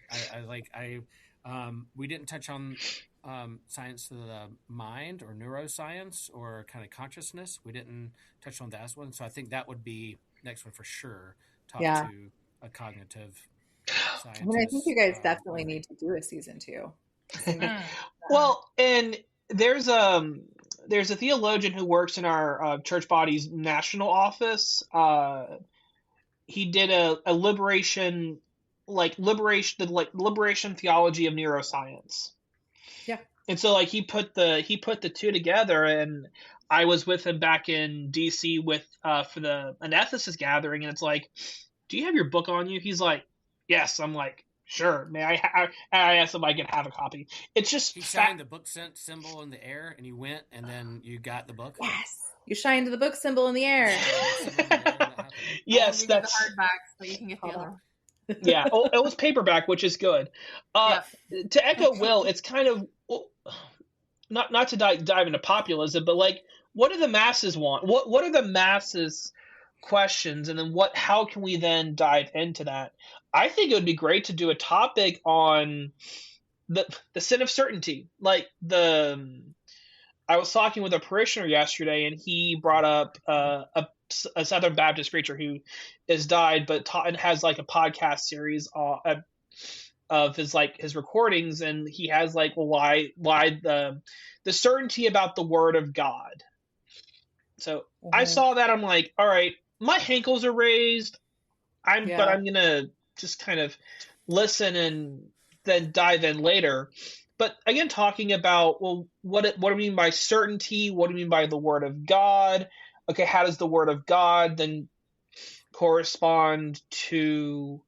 We didn't touch on science of the mind or neuroscience or kind of consciousness. We didn't touch on that one. So I think that would be next one for sure. Talk to a cognitive scientist. I mean, I think you guys definitely need to do a season 2. Well, and there's a theologian who works in our church body's national office. He did a liberation theology of neuroscience. Yeah. And so like he put the two together, and I was with him back in DC for an ethicist gathering, and it's like, do you have your book on you? He's like, yes. I'm like, sure. May I asked him if I could have a copy. It's just he shined the book symbol in the air, and you went, and then you got the book. Yes, you shined the book symbol in the air. Yes, that's the hardback, so you can get the other. Yeah, it was paperback, which is good. To echo Will, it's kind of not to dive into populism, but like, what do the masses want? What are the masses' questions, and then how can we then dive into that? I think it would be great to do a topic on the sin of certainty. Like I was talking with a parishioner yesterday, and he brought up a Southern Baptist preacher who has died, but and has like a podcast series of his recordings, and he has like, why the certainty about the Word of God. So I saw that, I'm like, all right, my hankles are raised. But I'm gonna just kind of listen and then dive in later. But again, talking about, well, what do we mean by certainty? What do we mean by the Word of God? Okay, how does the Word of God then correspond to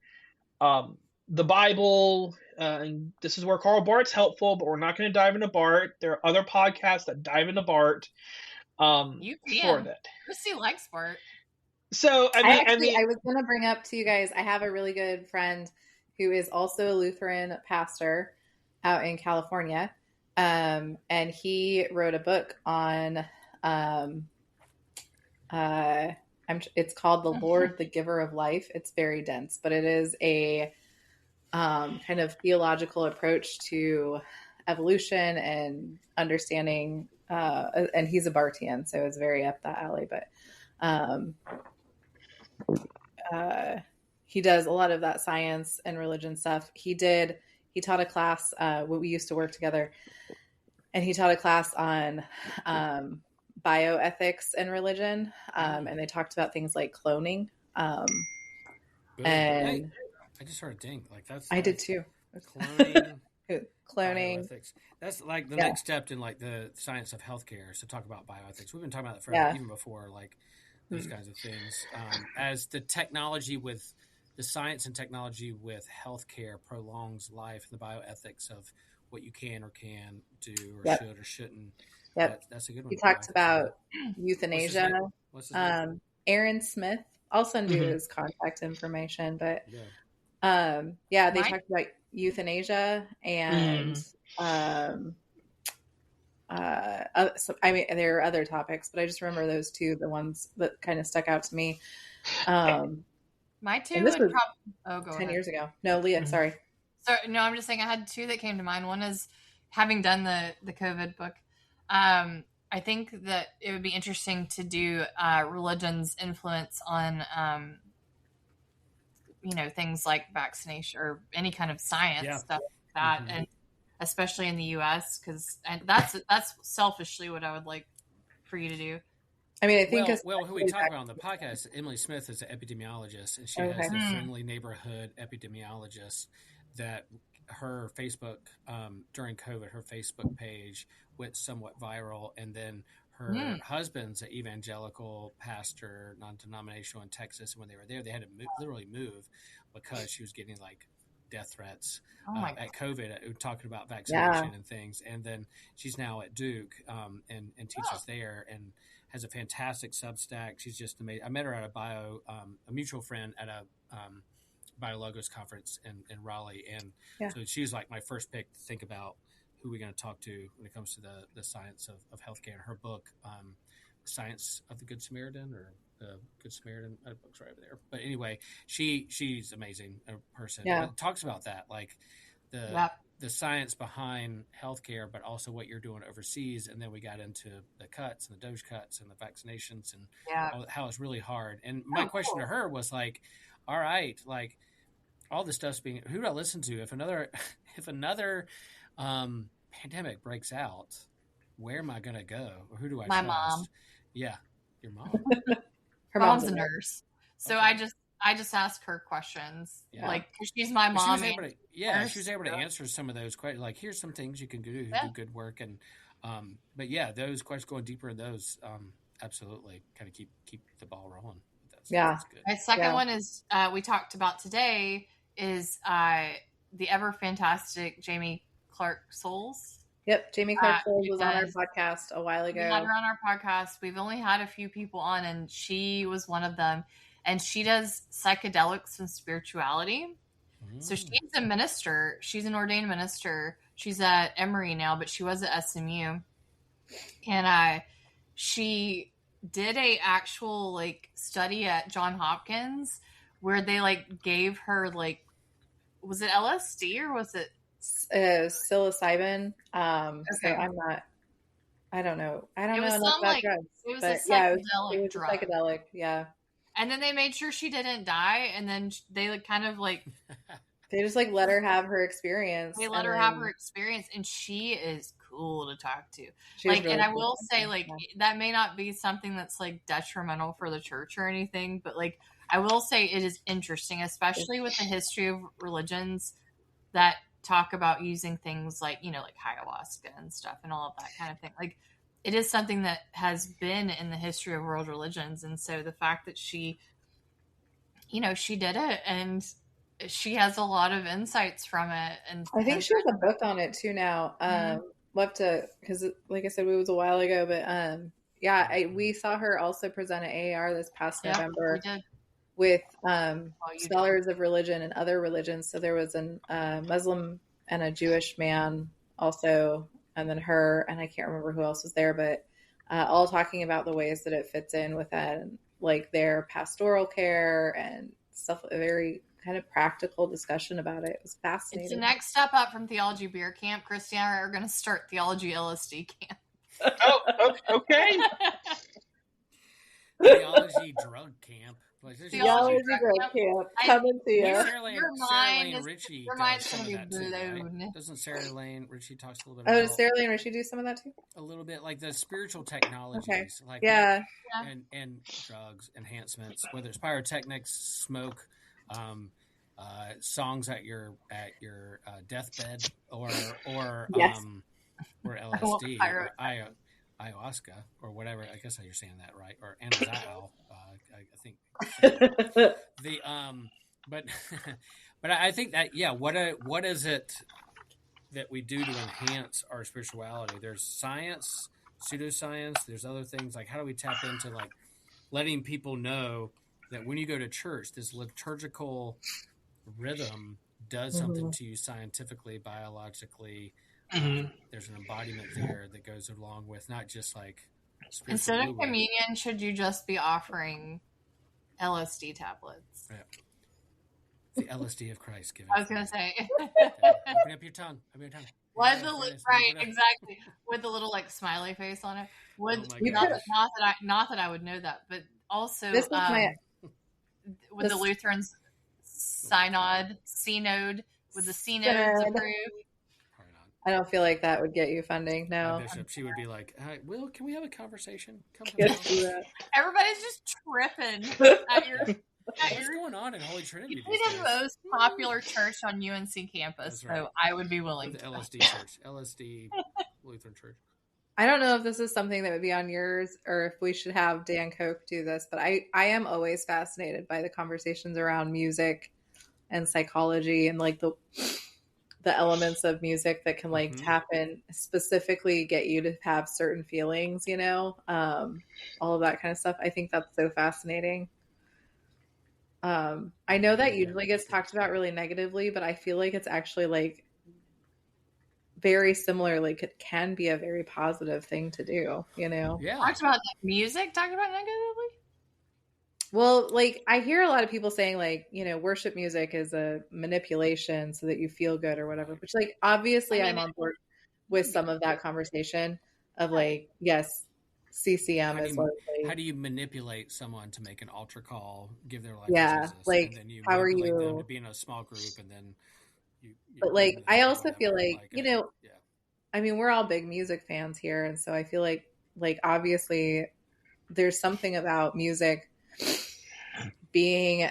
the Bible? And this is where Karl Barth's helpful, but we're not going to dive into Barth. There are other podcasts that dive into Barth. You can. Christy likes Barth. So I was going to bring up to you guys, I have a really good friend who is also a Lutheran pastor out in California, and he wrote a book on it's called The Lord, the Giver of Life. It's very dense, but it is a kind of theological approach to evolution and understanding, and he's a Barthian, so it's very up that alley, but he does a lot of that science and religion stuff. He taught a class when we used to work together, and he taught a class on bioethics and religion, and they talked about things like cloning. Hey, And I just heard a ding. Like I did too. Cloning, cloning. bioethics. That's like the next step in like the science of healthcare. So talk about bioethics. We've been talking about that for even before, like those kinds of things. As the technology with the science and technology with healthcare prolongs life, the bioethics of what you can or can do or should or shouldn't. Yep. That's a good one. He talks about euthanasia. What's his name? Aaron Smith. I'll send you his contact information, but they talked about euthanasia and I mean, there are other topics, but I just remember those two, the ones that kind of stuck out to me. My two would probably go 10 years ago. No, Leah, sorry. So no, I'm just saying I had two that came to mind. One is having done the COVID book. I think that it would be interesting to do religion's influence on, things like vaccination or any kind of science stuff like that, and especially in the U.S. and that's selfishly what I would like for you to do. I mean, I think who we talk about on the podcast, Emily Smith is an epidemiologist, and she has the Friendly Neighborhood epidemiologist that her Facebook during COVID, her Facebook page went somewhat viral, and then her husband's an evangelical pastor, non-denominational in Texas. And when they were there, they had to literally move because she was getting like death threats at COVID, talking about vaccination and things. And then she's now at Duke and teaches there and has a fantastic Substack. She's just amazing. I met her at a mutual friend at a BioLogos conference in Raleigh. And so she was like my first pick to think about who we're going to talk to when it comes to the science of healthcare. And her book, Science of the Good Samaritan, or the Good Samaritan, book's right over there. But anyway, she's amazing person. Yeah. It talks about that, like the science behind healthcare, but also what you're doing overseas. And then we got into the cuts and the Doge cuts and the vaccinations and how it's really hard. And my question to her was like, all right, like all this stuff's being, who do I listen to? If another pandemic breaks out, where am I going to go? Or who do I trust? My mom. Yeah. Your mom. Her mom's a nurse. So okay. I just ask her questions, like, cause she's my mom. She was able to answer some of those questions. Like, here's some things you can do to do good work. And, but those questions, going deeper in those, absolutely kind of keep the ball rolling. That's good. My second one is, we talked about today is, the ever fantastic Jamie Clark Souls. Yep, Jamie Clark Souls was on our podcast a while ago. We had her on our podcast. We've only had a few people on, and she was one of them. And she does psychedelics and spirituality. So she's a minister. She's an ordained minister. She's at Emory now, but she was at SMU. And she did a actual like study at Johns Hopkins where they like gave her like, was it LSD or was it psilocybin? So I don't know enough about drugs. It was a psychedelic drug. Psychedelic, yeah. And then they made sure she didn't die, and then they like kind of like they just like let her have her experience. They let her have her experience, and she is cool to talk to. Like, really, and I will say, like, that may not be something that's like detrimental for the church or anything, but like I will say it is interesting, especially with the history of religions that talk about using things like, like ayahuasca and stuff and all of that kind of thing. Like, it is something that has been in the history of world religions. And so the fact that she did it and she has a lot of insights from it. And I think she has a book on it too now. We'll have to, because like I said, it was a while ago, but we saw her also present at AAR this past November with scholars of religion and other religions. So there was a Muslim and a Jewish man also, and then her, and I can't remember who else was there, but all talking about the ways that it fits in within like their pastoral care and stuff. A very kind of practical discussion about it. It was fascinating. It's the next step up from Theology Beer Camp. Christy and I are going to start Theology LSD Camp. Okay. Theology Drug Camp. Theology Grove Camp coming to you. Your mind's gonna be blown. Right? Doesn't Sarah Lane Ritchie talks a little bit? Oh, does Sarah Lane Ritchie do some of that too? A little bit, like the spiritual technologies, like and drugs enhancements, whether it's pyrotechnics, smoke, songs at your deathbed, or LSD, or ayahuasca, or whatever. I guess you're saying that right, or anazao. I think but I think that what is it that we do to enhance our spirituality? There's science, pseudoscience. There's other things, like how do we tap into like letting people know that when you go to church, this liturgical rhythm does something to you scientifically, biologically. There's an embodiment there that goes along with not just like instead of communion, should you just be offering LSD tablets? Yeah. The LSD of Christ. I was going to say. Open up your tongue. Exactly. With the little like smiley face on it. Not that I would know that, but also with the Lutherans synod, with the synods approved. I don't feel like that would get you funding. No, Bishop, she would be like, "Will, can we have a conversation?" Everybody's just tripping at your. What's going on in Holy Trinity? You'd be the most popular church on UNC campus, right. So I would be willing. The LSD church, LSD Lutheran Church. I don't know if this is something that would be on yours, or if we should have Dan Koch do this, but I am always fascinated by the conversations around music and psychology, and like the elements of music that can like tap in, specifically get you to have certain feelings, all of that kind of stuff. I think that's so fascinating. I know that usually gets talked about really negatively, but I feel like it's actually like very similar. Like it can be a very positive thing to do, Yeah. Talked about music, talked about negatively. Well, like I hear a lot of people saying like, worship music is a manipulation so that you feel good or whatever, which like, obviously I'm on board with some of that conversation of like, yes, CCM is largely. How do you manipulate someone to make an altar call, give their life to Jesus, like, and then you how are you them to be in a small group, and then you but like I also feel like I mean, we're all big music fans here, and so I feel like obviously there's something about music being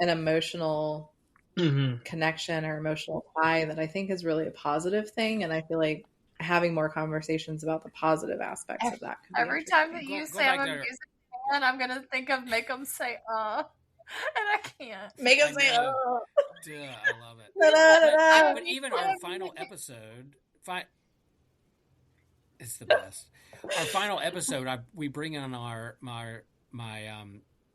an emotional connection or emotional high that I think is really a positive thing, and I feel like having more conversations about the positive aspects of that. Every time that you say I'm a music fan, I'm going to think of Make 'Em Say, and I can't. Make 'Em Say, Duh, I love it. But even our final episode, it's the best. Our final episode, we bring in my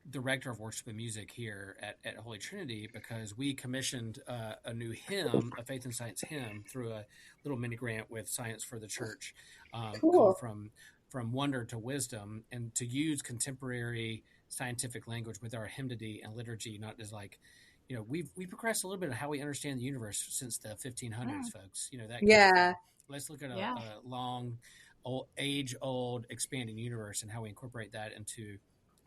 director of worship and music here at Holy Trinity, because we commissioned a new hymn, a faith and science hymn, through a little mini grant with Science for the Church, called from Wonder to Wisdom, and to use contemporary scientific language with our hymnody and liturgy, not just like, we've progressed a little bit in how we understand the universe since the 1500s, folks. Let's look at a long, age-old expanding universe and how we incorporate that into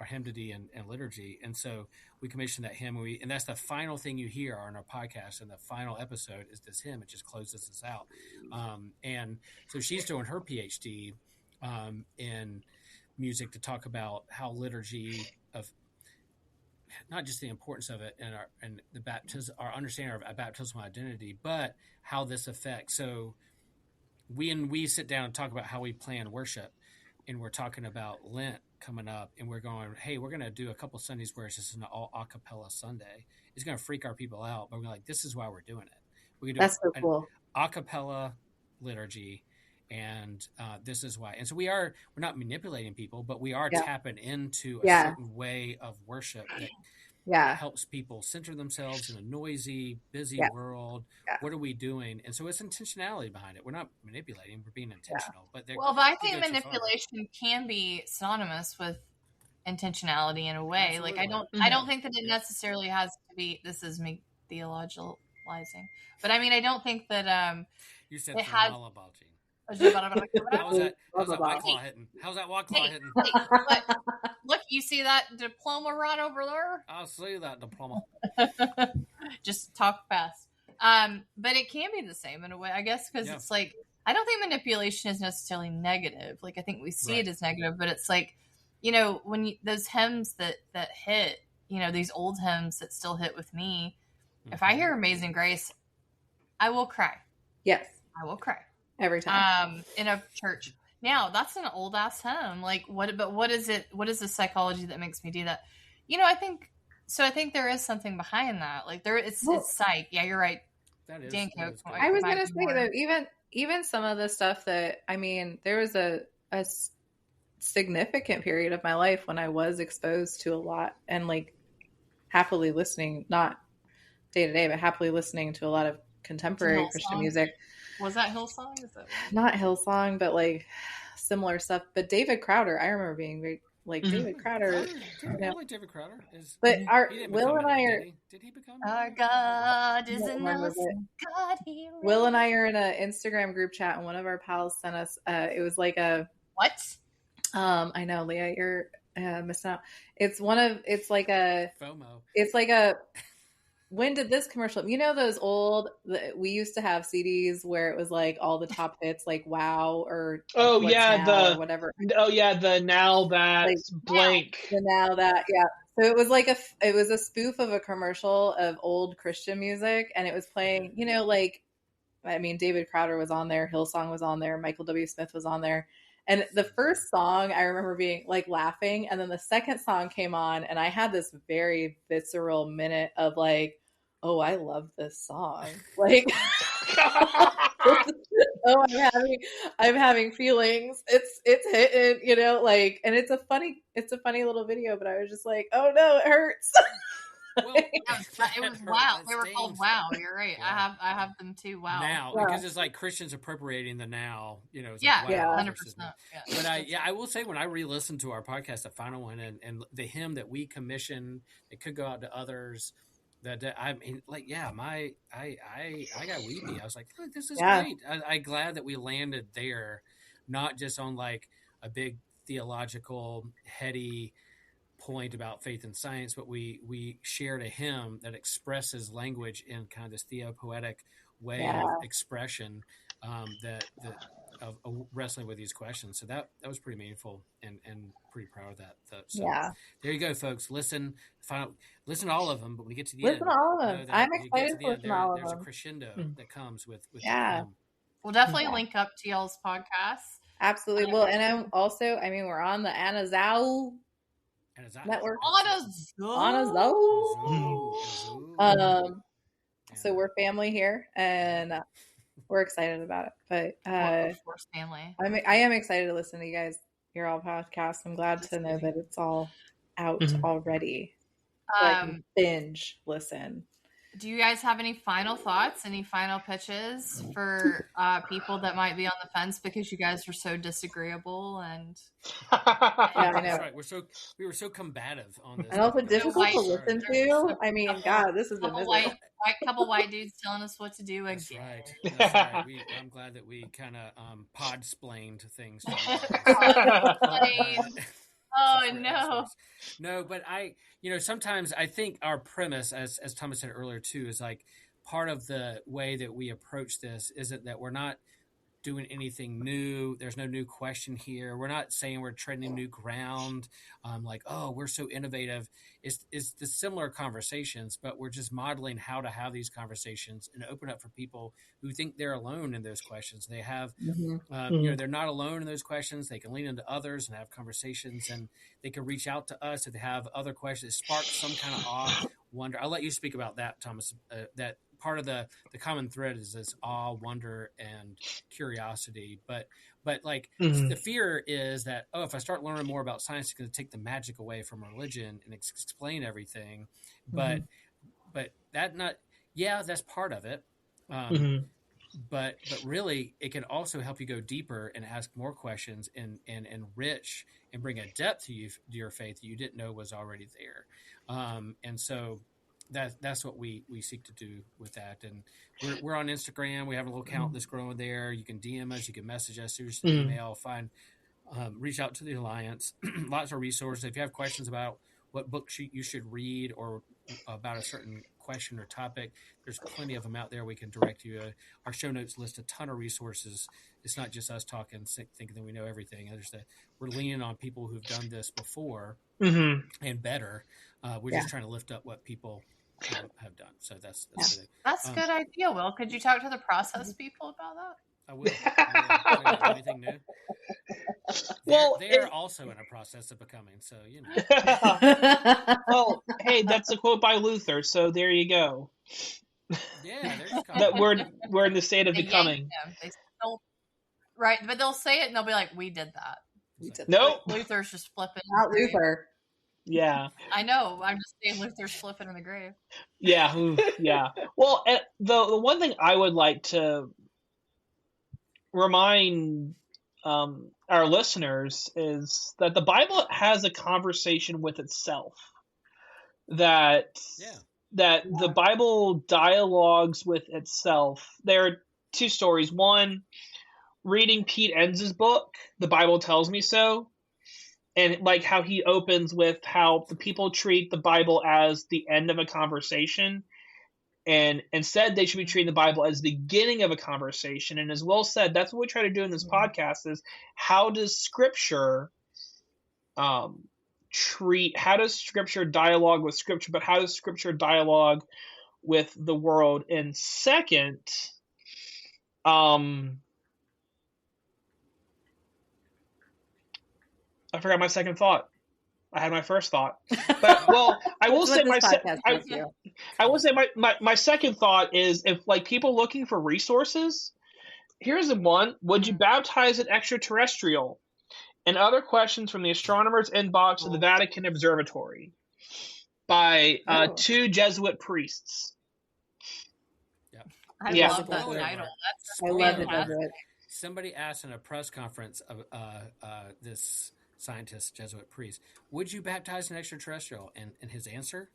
our hymnody and liturgy. And so we commissioned that hymn, and that's the final thing you hear on our podcast, and the final episode is this hymn. It just closes us out. And so she's doing her PhD in music to talk about how liturgy, of not just the importance of it and the baptism, our understanding of our baptismal identity, but how this affects. So we sit down and talk about how we plan worship, and we're talking about Lent coming up, and we're going, hey, we're going to do a couple Sundays where it's just an all a cappella Sunday. It's going to freak our people out, but we're like, this is why we're doing it. We can do That's so cool. A cappella liturgy, and this is why. And so we're not manipulating people, but we are tapping into a certain way of worship that helps people center themselves in a noisy, busy world. What are we doing? And so it's intentionality behind it. We're not manipulating, we're being intentional. But I think manipulation can be synonymous with intentionality in a way. Absolutely. Like I don't think that it necessarily has to be, this is me theologizing, but I mean, I don't think that you said it has How's that white claw hitting? Look, you see that diploma right over there? I'll see that diploma. Just talk fast. But it can be the same in a way, I guess, because it's like, I don't think manipulation is necessarily negative. Like, I think we see it as negative, but it's like, you know, when those hymns that hit, you know, these old hymns that still hit with me, if I hear Amazing Grace, I will cry. Yes. I will cry. Every time. In a church. Now, that's an old ass hymn. Like, what is it? What is the psychology that makes me do that? You know, I think there is something behind that. Like, it's psych. Yeah, you're right. That is. Dan Coke, I was going to say that even some of the stuff that, I mean, there was a significant period of my life when I was exposed to a lot and like happily listening, not day to day, but happily listening to a lot of contemporary Christian music. Was that Hillsong? Not Hillsong, but like similar stuff. But David Crowder, I remember being very like David Crowder. I like David Crowder. But Will and I are. Did he become? Our God is an awesome God. Will and I are in an Instagram group chat, and one of our pals sent us. It was like a what? I know, Leah, you're missing out. It's like a FOMO. It's like a. When did this commercial? You know those old? We used to have CDs where it was like all the top hits, like Wow or or whatever. The Now That like, blank. The Now That So it was like it was a spoof of a commercial of old Christian music, and it was playing. You know, like I mean, David Crowder was on there, Hillsong was on there, Michael W. Smith was on there. And the first song, I remember being like laughing. And then the second song came on and I had this very visceral minute of like, oh, I love this song. Like, oh, I'm having feelings. It's hitting, you know, like, and it's a funny little video, but I was just like, oh no, it hurts. Well, it was Wow. They were called Wow. You're right. Yeah. I have them too. Wow. Now, because it's like Christians appropriating the now. You know. It's like, wow 100%. Yeah. But I will say when I re-listened to our podcast, the final one, and the hymn that we commissioned, it could go out to others. That I mean, like, I got weepy. I was like, look, this is great. I'm glad that we landed there, not just on like a big theological heady point about faith and science, but we shared a hymn that expresses language in kind of this theopoetic way of expression that of wrestling with these questions. So that was pretty meaningful and pretty proud of that. So there you go, folks. Listen to all of them, but when we get to the end, listen to all of them. I'm excited to listen to all of them. There's a crescendo that comes with we'll definitely link up to y'all's podcast. Absolutely. Well, and I'm also, I mean, we're on the Anazao network. Anazao. So we're family here, and we're excited about it. But of course, family. I am excited to listen to you guys, your all podcasts. I'm glad to know that it's all out already. So I can binge listen. Do you guys have any final thoughts? Any final pitches for people that might be on the fence because you guys are so disagreeable and I know. That's right. We were so combative on this, and also difficult to listen to. I mean, God, this is a couple white dudes telling us what to do again. That's right. I'm glad that we kind of pod-splained things. Oh no. No, but sometimes I think our premise, as Thomas said earlier too, is like part of the way that we approach this isn't that we're not doing anything new. There's no new question here. We're not saying we're treading new ground. Like, oh, we're so innovative. It's the similar conversations, but we're just modeling how to have these conversations and open up for people who think they're alone in those questions. They have, they're not alone in those questions. They can lean into others and have conversations, and they can reach out to us if they have other questions. Spark some kind of awe, wonder. I'll let you speak about that, Thomas. That part of the common thread is this awe, wonder, and curiosity. But like the fear is that, oh, if I start learning more about science, it's going to take the magic away from religion and explain everything. But that not, that's part of it. But really, it can also help you go deeper and ask more questions and enrich and bring a depth to your faith that you didn't know was already there. And so that's what we seek to do with that. And we're on Instagram. We have a little account that's growing there. You can DM us. You can message us. Through email. Find reach out to the Alliance. Lots of resources. If you have questions about what book you should read or about a certain question or topic, there's plenty of them out there. We can direct you. Our show notes list a ton of resources. It's not just us talking, thinking that we know everything. We're leaning on people who've done this before and better. We're just trying to lift up what people have done. So that's a good idea. Will, could you talk to the process people about that? I will. Anything new? They're also in a process of becoming. So Well, hey, that's a quote by Luther. So there you go. Yeah, they're just that we're in the state of becoming. Right, but they'll say it and they'll be like, "We did that." Nope. Luther's just flipping. Not Luther. Yeah. I know. I'm just saying Luther's flipping in the grave. Yeah. Yeah. Well, the one thing I would like to remind our listeners is that the Bible has a conversation with itself. That the Bible dialogues with itself. There are two stories. One, reading Pete Enns' book, The Bible Tells Me So, and like how he opens with how the people treat the Bible as the end of a conversation, and instead they should be treating the Bible as the beginning of a conversation. And as Will said, that's what we try to do in this podcast is how does Scripture how does Scripture dialogue with Scripture, but how does Scripture dialogue with the world? And second, I forgot my second thought. I had my first thought, but I will say my second thought is if like people looking for resources, here's the one: would you baptize an extraterrestrial? And other questions from the astronomer's inbox of the Vatican Observatory by 2 Jesuit priests. I love that title. I love it. Somebody asked in a press conference of this scientist, Jesuit priest, would you baptize an extraterrestrial? And his answer,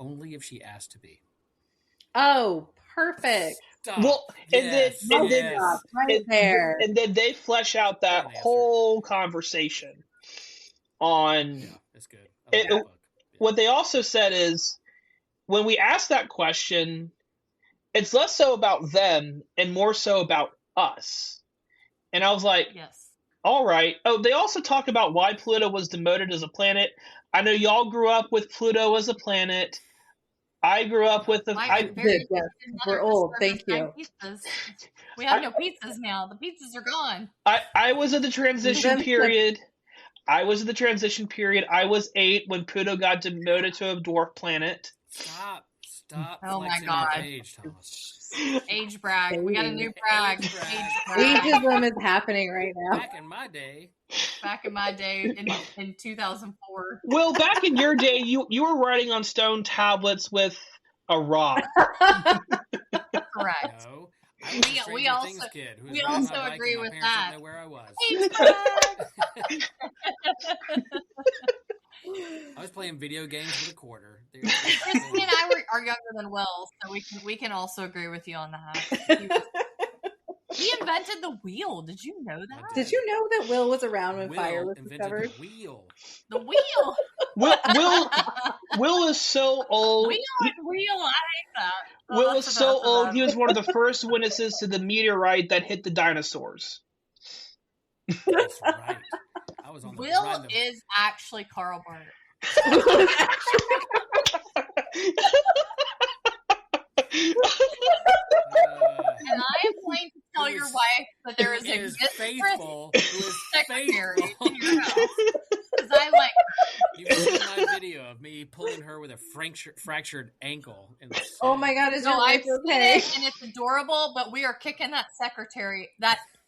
only if she asked to be. Oh, perfect. Stop. Well, and then they flesh out that whole conversation on. Yeah, that's good. What they also said is, when we ask that question, it's less so about them and more so about us. And I was like, yes. All right. Oh, they also talk about why Pluto was demoted as a planet. I know y'all grew up with Pluto as a planet. I grew up with we're old. Thank you. Pizzas. We have no pizzas now. The pizzas are gone. I was in the transition period. I was 8 when Pluto got demoted to a dwarf planet. Stop. Oh my God. Age, Thomas. Age brag. We got a new brag. Ageism is happening right now. Back in my day, in 2004. Well, back in your day, you were writing on stone tablets with a rock. Correct. No, we also agree with that. Where I was. I was playing video games with a quarter. Christy and I are younger than Will, so we can also agree with you on that. He invented the wheel. Did you know that? Did you know that Will was around when fire was discovered? The wheel. The wheel. Will is so old. Wheel. I hate that. Will is so old. He was one of the first witnesses to the meteorite that hit the dinosaurs. That's right. I was on the Will is actually Karl Barth. And I am going to tell your wife that there is a faithful secretary in your house. Because I like. You've seen my video of me pulling her with a fractured ankle. Oh my God, is your wife okay? And it's adorable, but we are kicking that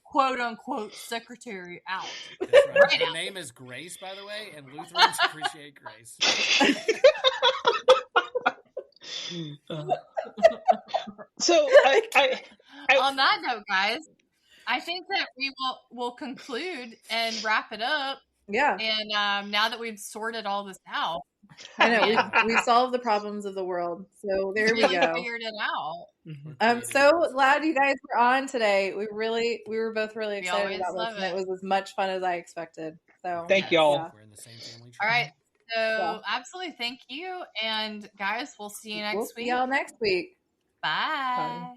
quote unquote secretary out. That's right. Her name is Grace, by the way, and Lutherans appreciate Grace. So I on that note, guys, I think that we will conclude and wrap it up. Yeah. And now that we've sorted all this out, I know we solved the problems of the world. So there we go. Figured it out. I'm so glad you guys were on today. We were both really excited about this, and it was as much fun as I expected. So thank y'all. We're in the same family tree. All right. So absolutely, thank you, and guys, we'll see you next week. See y'all next week. Bye.